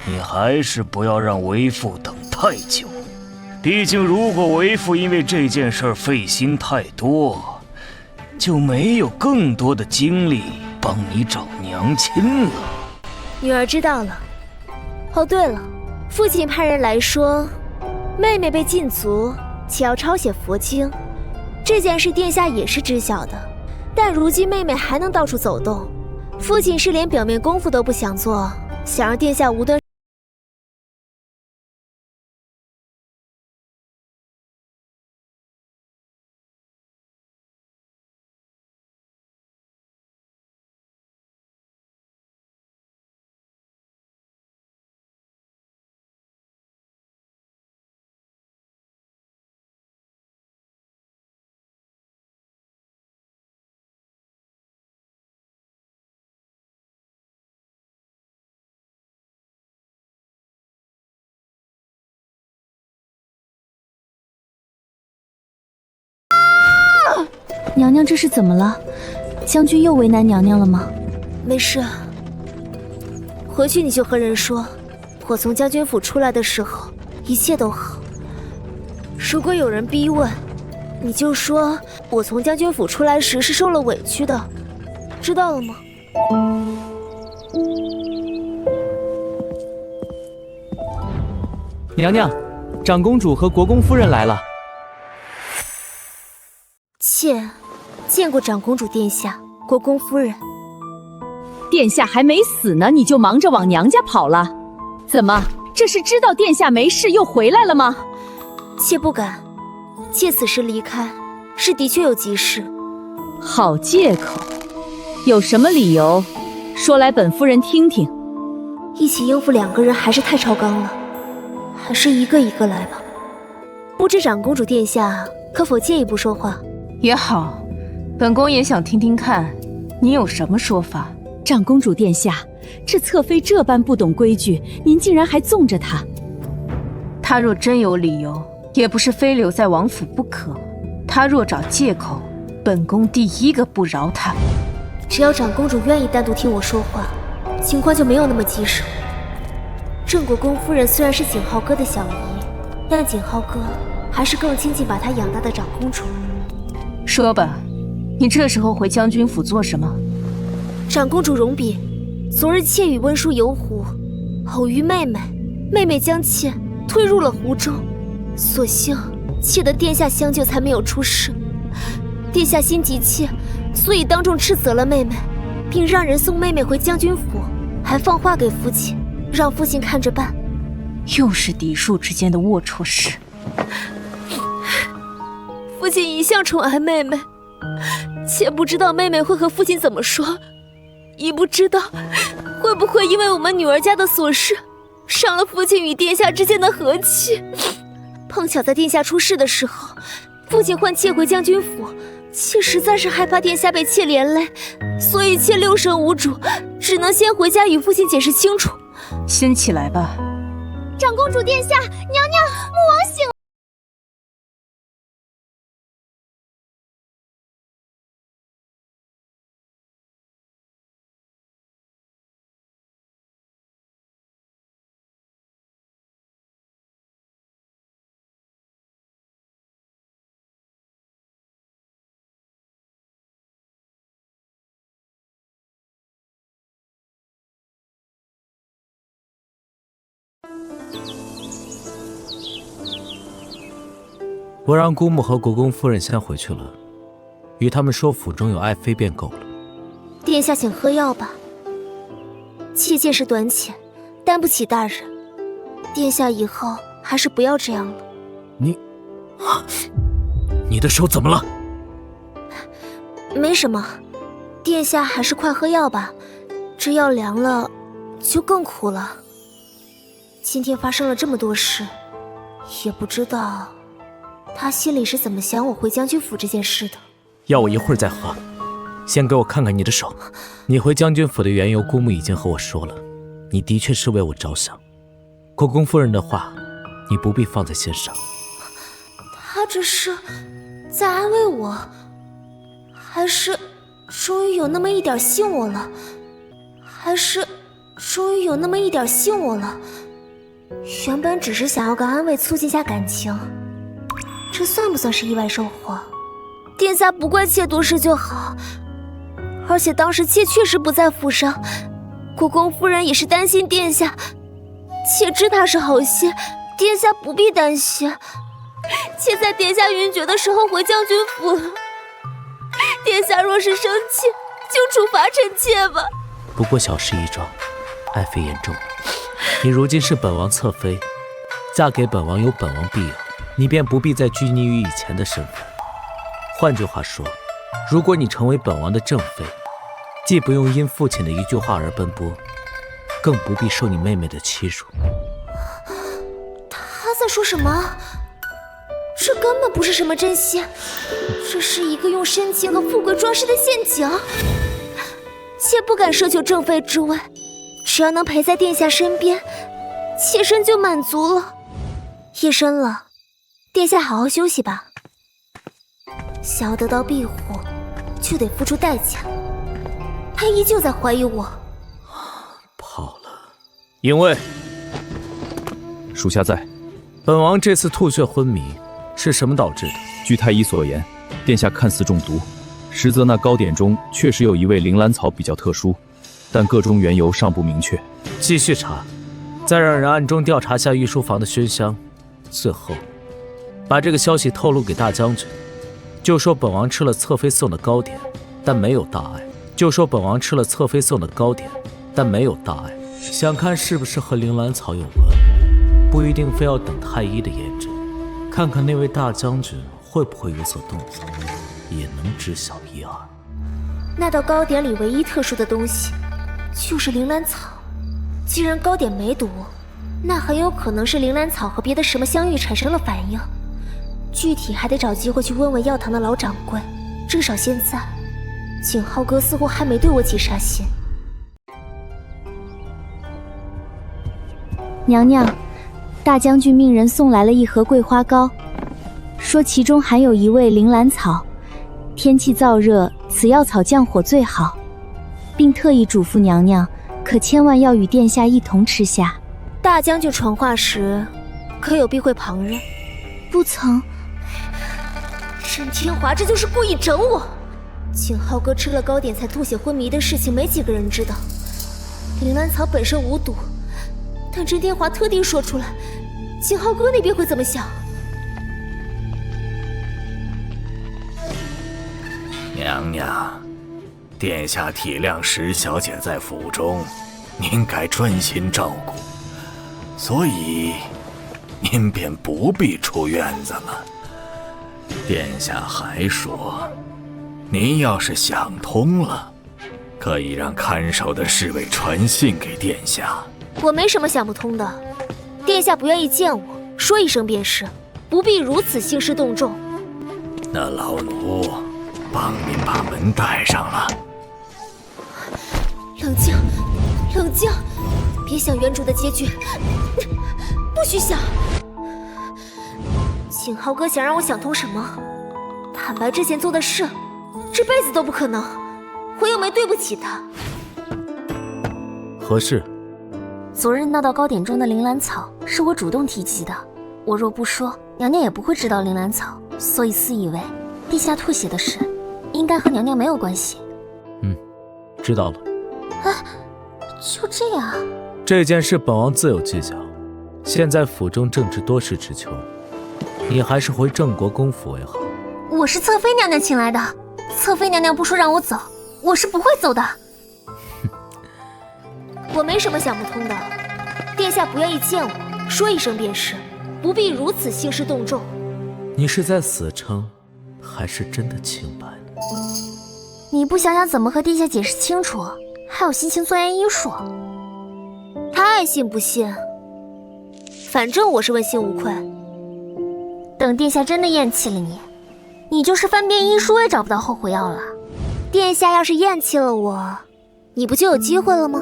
你还是不要让为父等太久。毕竟如果为父因为这件事费心太多，就没有更多的精力帮你找娘亲了。女儿知道了。哦，对了，父亲派人来说，妹妹被禁足，且要抄写佛经，这件事殿下也是知晓的，但如今妹妹还能到处走动，父亲是连表面功夫都不想做，想让殿下无端。娘娘这是怎么了？将军又为难娘娘了吗？没事，回去你就和人说，我从将军府出来的时候一切都好。如果有人逼问，你就说我从将军府出来时是受了委屈的，知道了吗？娘娘，长公主和国公夫人来了。妾见过长公主殿下、国公夫人。殿下还没死呢，你就忙着往娘家跑了？怎么，这是知道殿下没事又回来了吗？妾不敢，妾此时离开是的确有急事。好借口，有什么理由？说来本夫人听听。一起应付2个人还是太超纲了，还是一个一个来吧。不知长公主殿下可否介意不说话？也好，本宫也想听听看，你有什么说法？长公主殿下，这侧妃这般不懂规矩，您竟然还纵着她。她若真有理由，也不是非留在王府不可。她若找借口，本宫第一个不饶她。只要长公主愿意单独听我说话，情况就没有那么棘手。郑国公夫人虽然是景浩哥的小姨，但景浩哥还是更亲近把她养大的长公主。说吧，你这时候回将军府做什么？长公主容禀，昨日妾与温叔游湖，偶遇妹妹，妹妹将妾推入了湖中，所幸妾得殿下相救，才没有出事。殿下心急切，所以当众斥责了妹妹，并让人送妹妹回将军府，还放话给父亲，让父亲看着办。又是嫡庶之间的龌龊事。父亲一向宠爱妹妹，妾不知道妹妹会和父亲怎么说，亦不知道会不会因为我们女儿家的琐事，伤了父亲与殿下之间的和气。碰巧在殿下出事的时候，父亲唤妾回将军府，妾实在是害怕殿下被妾连累，所以妾六神无主，只能先回家与父亲解释清楚。先起来吧。长公主殿下，娘娘，母王醒了。我让姑母和国公夫人先回去了，与他们说府中有爱妃便够了。殿下请喝药吧，妾见识短浅，担不起大人。殿下以后还是不要这样了。你的手怎么了？没什么，殿下还是快喝药吧，这药凉了就更苦了。今天发生了这么多事，也不知道他心里是怎么想我回将军府这件事的。要我一会儿再喝，先给我看看你的手。你回将军府的缘由，姑母已经和我说了，你的确是为我着想。国公夫人的话，你不必放在心上。他这是在安慰我，还是终于有那么一点信我了？原本只是想要个安慰，促进下感情，这算不算是意外收获？殿下不怪妾多事就好，而且当时妾确实不在府上，国公夫人也是担心殿下，妾知他是好心，殿下不必担心。妾在殿下晕厥的时候回将军府了，殿下若是生气，就处罚臣妾吧。不过小事一桩，爱妃言重了。你如今是本王侧妃，嫁给本王有本王庇佑，你便不必再拘泥于以前的身份。换句话说，如果你成为本王的正妃，既不用因父亲的一句话而奔波，更不必受你妹妹的欺辱。他在说什么？这根本不是什么真心，这是一个用深情和富贵装饰的陷阱。妾不敢奢求正妃之位，只要能陪在殿下身边，妾身就满足了。夜深了，殿下好好休息吧。想要得到庇护，就得付出代价。他依旧在怀疑我。跑了。营卫，属下在。本王这次吐血昏迷是什么导致的？据太医所言，殿下看似中毒，实则那糕点中确实有一味铃兰草比较特殊，但个中缘由尚不明确。继续查，再让人暗中调查下御书房的熏香，最后把这个消息透露给大将军，就说本王吃了侧妃送的糕点，但没有大碍。想看是不是和铃兰草有关，不一定非要等太医的验证，看看那位大将军会不会有所动作，也能知晓一二。那道糕点里唯一特殊的东西就是铃兰草，既然糕点没毒，那很有可能是铃兰草和别的什么香玉产生了反应。具体还得找机会去问问药堂的老掌柜，至少现在景浩哥似乎还没对我起杀心。娘娘，大将军命人送来了一盒桂花糕，说其中含有一味铃兰草，天气燥热，此药草降火最好，并特意嘱咐娘娘，可千万要与殿下一同吃下。大将军传话时，可有避讳旁人？不曾。沈天华这就是故意整我。景浩哥吃了糕点才吐血昏迷的事情，没几个人知道。铃兰草本身无毒，但陈天华特地说出来，景浩哥那边会怎么想？娘娘，殿下体谅石小姐在府中，您该专心照顾，所以您便不必出院子了。殿下还说，您要是想通了，可以让看守的侍卫传信给殿下。我没什么想不通的，殿下不愿意见我，说一声便是，不必如此兴师动众。那老奴帮您把门带上了。冷静，冷静，别想原主的结局，不许想。景浩哥想让我想通什么？坦白之前做的事，这辈子都不可能。我又没对不起他。何事？昨日那道糕点中的铃兰草是我主动提及的，我若不说，娘娘也不会知道铃兰草，所以私以为陛下吐血的事应该和娘娘没有关系。知道了。啊，就这样？这件事本王自有计较。现在府中正值多事之秋，你还是回郑国公府为好。我是侧妃娘娘请来的，侧妃娘娘不说让我走，我是不会走的。我没什么想不通的，殿下不愿意见我，说一声便是，不必如此兴师动众。你是在死撑，还是真的清白呢？你不想想怎么和殿下解释清楚，还有心情钻研医术？他爱信不信，反正我是问心无愧。等殿下真的厌弃了你，你就是翻遍医书也找不到后悔药了。殿下要是厌弃了我，你不就有机会了吗？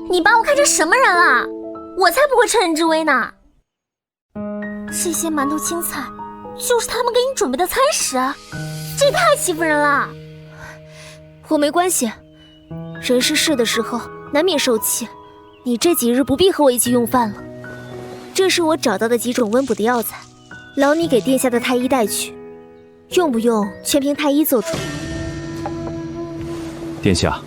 你把我看成什么人了？我才不会趁人之危呢！这些馒头青菜就是他们给你准备的餐食，这也太欺负人了。我没关系，人是事的时候难免受气，你这几日不必和我一起用饭了。这是我找到的几种温补的药材，劳你给殿下的太医带去，用不用全凭太医做主。殿下，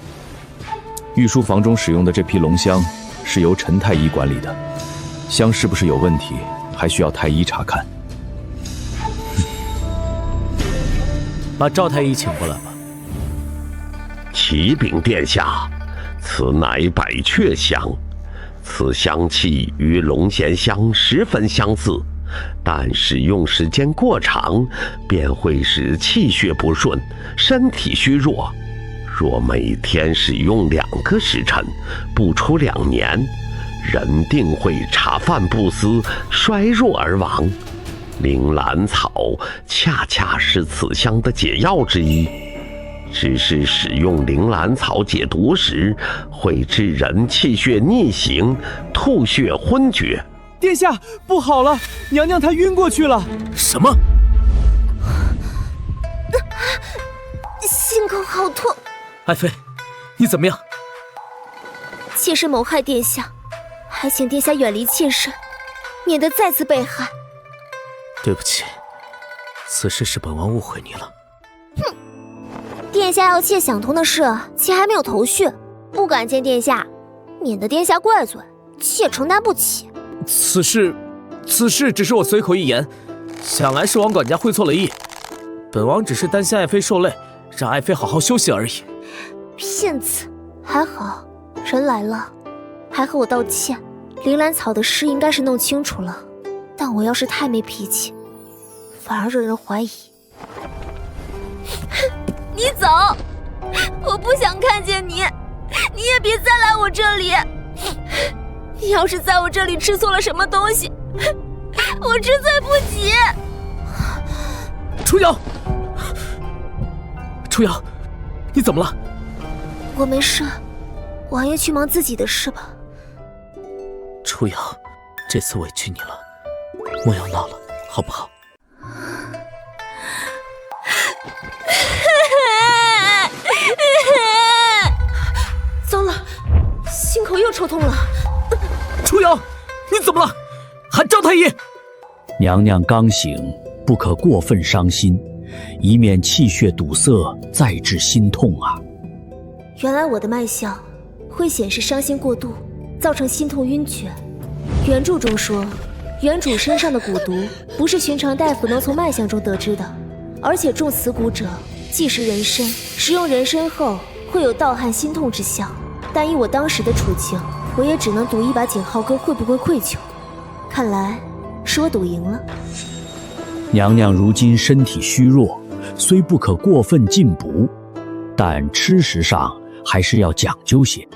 御书房中使用的这批龙香是由陈太医管理的，香是不是有问题，还需要太医查看。把赵太医请过来吧。启禀殿下，此乃百雀香，此香气与龙涎香十分相似，但使用时间过长，便会使气血不顺，身体虚弱。若每天使用2个时辰，不出2年，人定会茶饭不思，衰弱而亡。铃兰草恰恰是此香的解药之一，只是使用铃兰草解毒时，会致人气血逆行，吐血昏厥。殿下，不好了，娘娘她晕过去了。什么？心口好痛。爱妃，你怎么样？妾身谋害殿下，还请殿下远离妾身，免得再次被害。对不起，此事是本王误会你了。哼，殿下要妾想通的事，妾还没有头绪，不敢见殿下，免得殿下怪罪，妾承担不起。此事只是我随口一言，想来是王管家会错了意。本王只是担心爱妃受累，让爱妃好好休息而已。骗子！还好人来了，还和我道歉。铃兰草的事应该是弄清楚了，但我要是太没脾气，反而惹人怀疑。你走，我不想看见你，你也别再来我这里。你要是在我这里吃错了什么东西，我知罪不及。初瑶，初瑶，你怎么了？我没事，王爷去忙自己的事吧。初瑶，这次委屈你了，莫要闹了，好不好？糟了，心口又抽痛了。初瑶，你怎么了？喊赵太医。娘娘刚醒，不可过分伤心，以免气血堵塞再致心痛啊。原来我的脉象会显示伤心过度，造成心痛晕厥。原著中说，原主身上的蛊毒不是寻常大夫能从脉象中得知的，而且中此蛊者既是人参，食用人参后会有盗汗心痛之象。但以我当时的处境，我也只能赌一把景浩哥会不会愧疚。看来是我赌赢了。娘娘如今身体虚弱，虽不可过分进补，但吃食上还是要讲究些。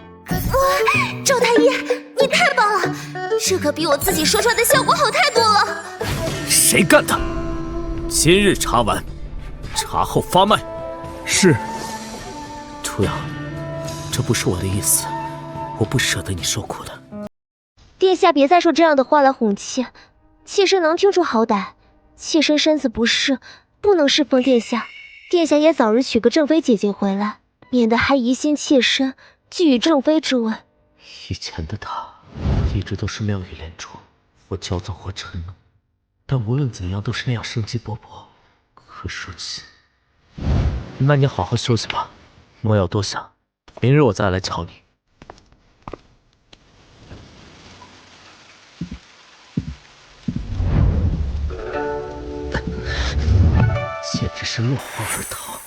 赵太医，你太棒了，这可比我自己说出来的效果好太多了。谁干的？今日查完，查后发脉。是。初瑶，这不是我的意思，我不舍得你受苦的。殿下别再说这样的话来哄妾，妾身能听出好歹。妾身身子不适，不能侍奉殿下。殿下也早日娶个正妃姐姐回来，免得还疑心妾身觊觎正妃之位。以前的他一直都是妙语连珠，我骄纵或嗔怒，但无论怎样都是那样生机勃勃。可如今，那你好好休息吧，莫要多想，明日我再来瞧你。简直是落荒而逃。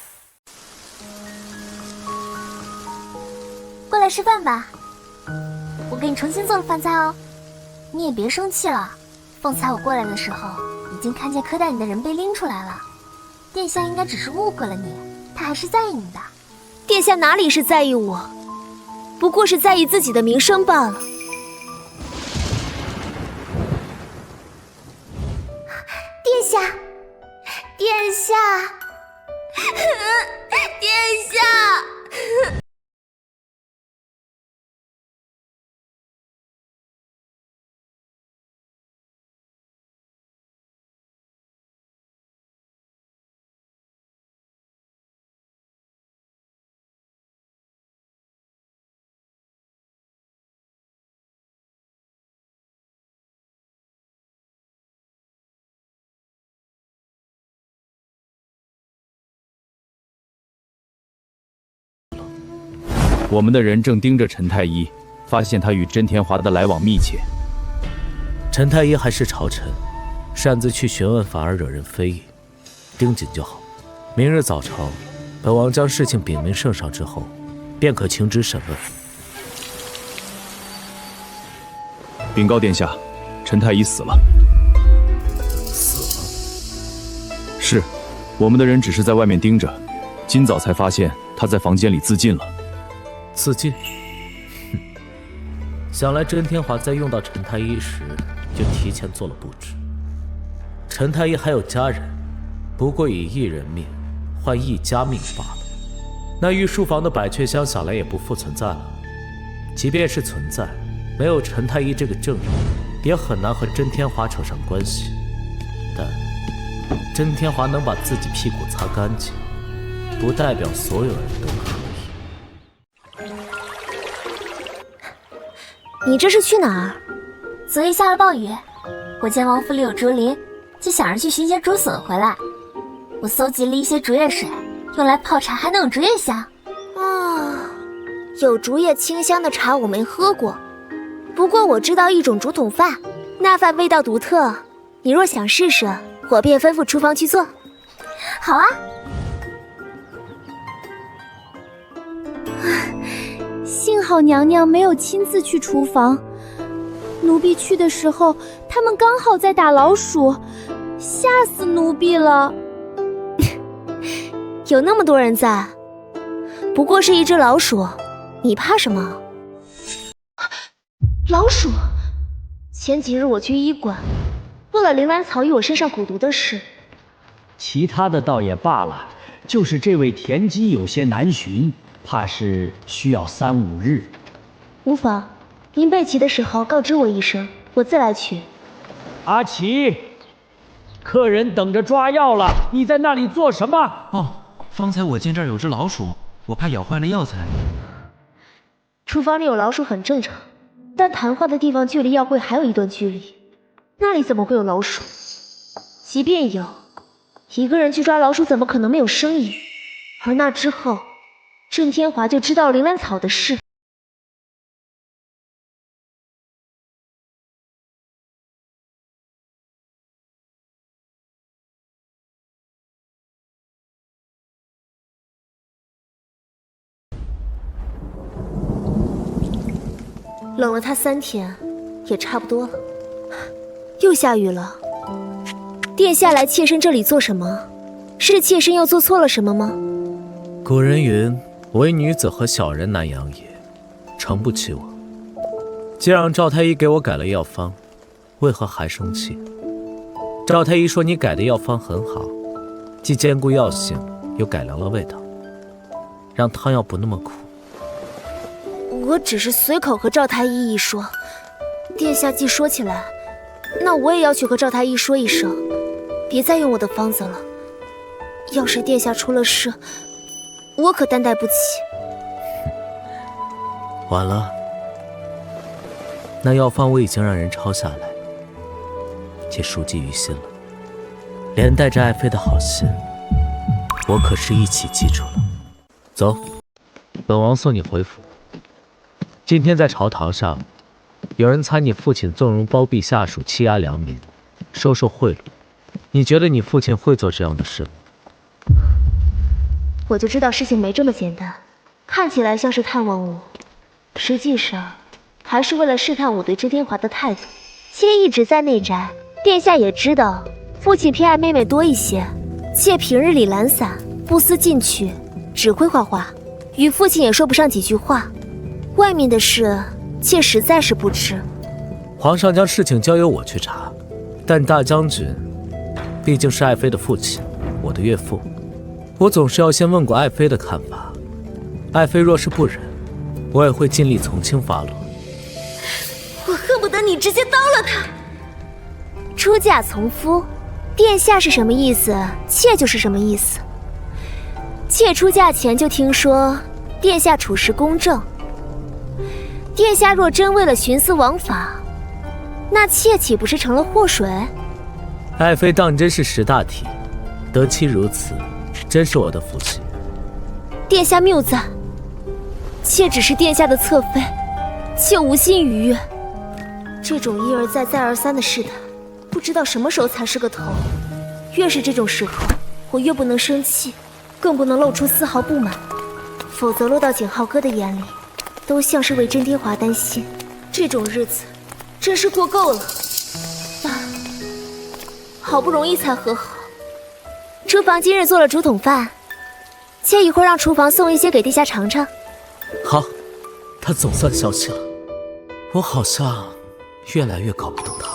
过来吃饭吧，我给你重新做了饭菜哦。你也别生气了，方才我过来的时候，已经看见苛待你的人被拎出来了。殿下应该只是误会了你，他还是在意你的。殿下哪里是在意我，不过是在意自己的名声罢了。殿下，殿下，殿下。我们的人正盯着陈太医，发现他与真田华的来往密切。陈太医还是朝臣，擅自去询问反而惹人非议，盯紧就好。明日早朝，本王将事情禀明圣上之后，便可请旨审问。禀告殿下，陈太医死了。死了？是，我们的人只是在外面盯着，今早才发现他在房间里自尽了。自尽？哼，想来真天华在用到陈太医时，就提前做了布置。陈太医还有家人，不过以一人命换一家命罢了。那御书房的百雀香想来也不复存在了。即便是存在，没有陈太医这个证人，也很难和真天华扯上关系。但真天华能把自己屁股擦干净，不代表所有人都可以。你这是去哪儿？昨夜下了暴雨，我见王府里有竹林，就想着去寻些竹笋回来。我搜集了一些竹叶水，用来泡茶，还能有竹叶香。啊，有竹叶清香的茶我没喝过，不过我知道一种竹筒饭，那饭味道独特。你若想试试，我便吩咐厨房去做。好啊。幸好娘娘没有亲自去厨房，奴婢去的时候，他们刚好在打老鼠，吓死奴婢了。有那么多人在，不过是一只老鼠，你怕什么？老鼠？前几日我去医馆，问了铃兰草与我身上蛊毒的事。其他的倒也罢了，就是这位田姬有些难寻，怕是需要3、5日。无妨，您备齐的时候告知我一声，我自来取。阿奇，客人等着抓药了，你在那里做什么？哦，方才我见这儿有只老鼠，我怕咬坏了药材。厨房里有老鼠很正常，但谈话的地方距离药柜还有一段距离，那里怎么会有老鼠？即便有，一个人去抓老鼠怎么可能没有声音？而那之后，郑天华就知道铃兰草的事。冷了他3天，也差不多了。又下雨了。殿下来妾身这里做什么？是妾身又做错了什么吗？古人云：“唯女子和小人难养也，诚不欺我。”既让赵太医给我改了药方，为何还生气？赵太医说你改的药方很好，既兼顾药性，又改良了味道，让汤药不那么苦。我只是随口和赵太医一说，殿下既说起来，那我也要去和赵太医说一声，别再用我的方子了。要是殿下出了事，我可担待不起。晚了，那药方我已经让人抄下来，且熟记于心了，连带着爱妃的好心，我可是一起记住了。走，本王送你回府。今天在朝堂上，有人猜你父亲纵容包庇下属，欺压良民，收受贿赂。你觉得你父亲会做这样的事吗？我就知道事情没这么简单，看起来像是探望我，实际上还是为了试探我对真天华的态度。妾一直在内宅，殿下也知道，父亲偏爱妹妹多一些。妾平日里懒散，不思进取，只会画画，与父亲也说不上几句话。外面的事，妾实在是不知。皇上将事情交由我去查，但大将军毕竟是爱妃的父亲，我的岳父，我总是要先问过爱妃的看法。爱妃若是不忍，我也会尽力从轻发落。我恨不得你直接刀了他。出嫁从夫，殿下是什么意思，妾就是什么意思。妾出嫁前就听说殿下处事公正，殿下若真为了徇私枉法，那妾岂不是成了祸水？爱妃当真是识大体，得妻如此，真是我的福气。殿下谬赞，妾只是殿下的侧妃，妾无心逾越。这种一而再再而三的试探，不知道什么时候才是个头。越是这种时候，我越不能生气，更不能露出丝毫不满，否则落到景浩哥的眼里，都像是为甄天华担心。这种日子真是过够了。好不容易才和好。厨房今日做了竹筒饭，切一会儿让厨房送一些给殿下尝尝。好，他总算消息了。我好像越来越搞不懂他。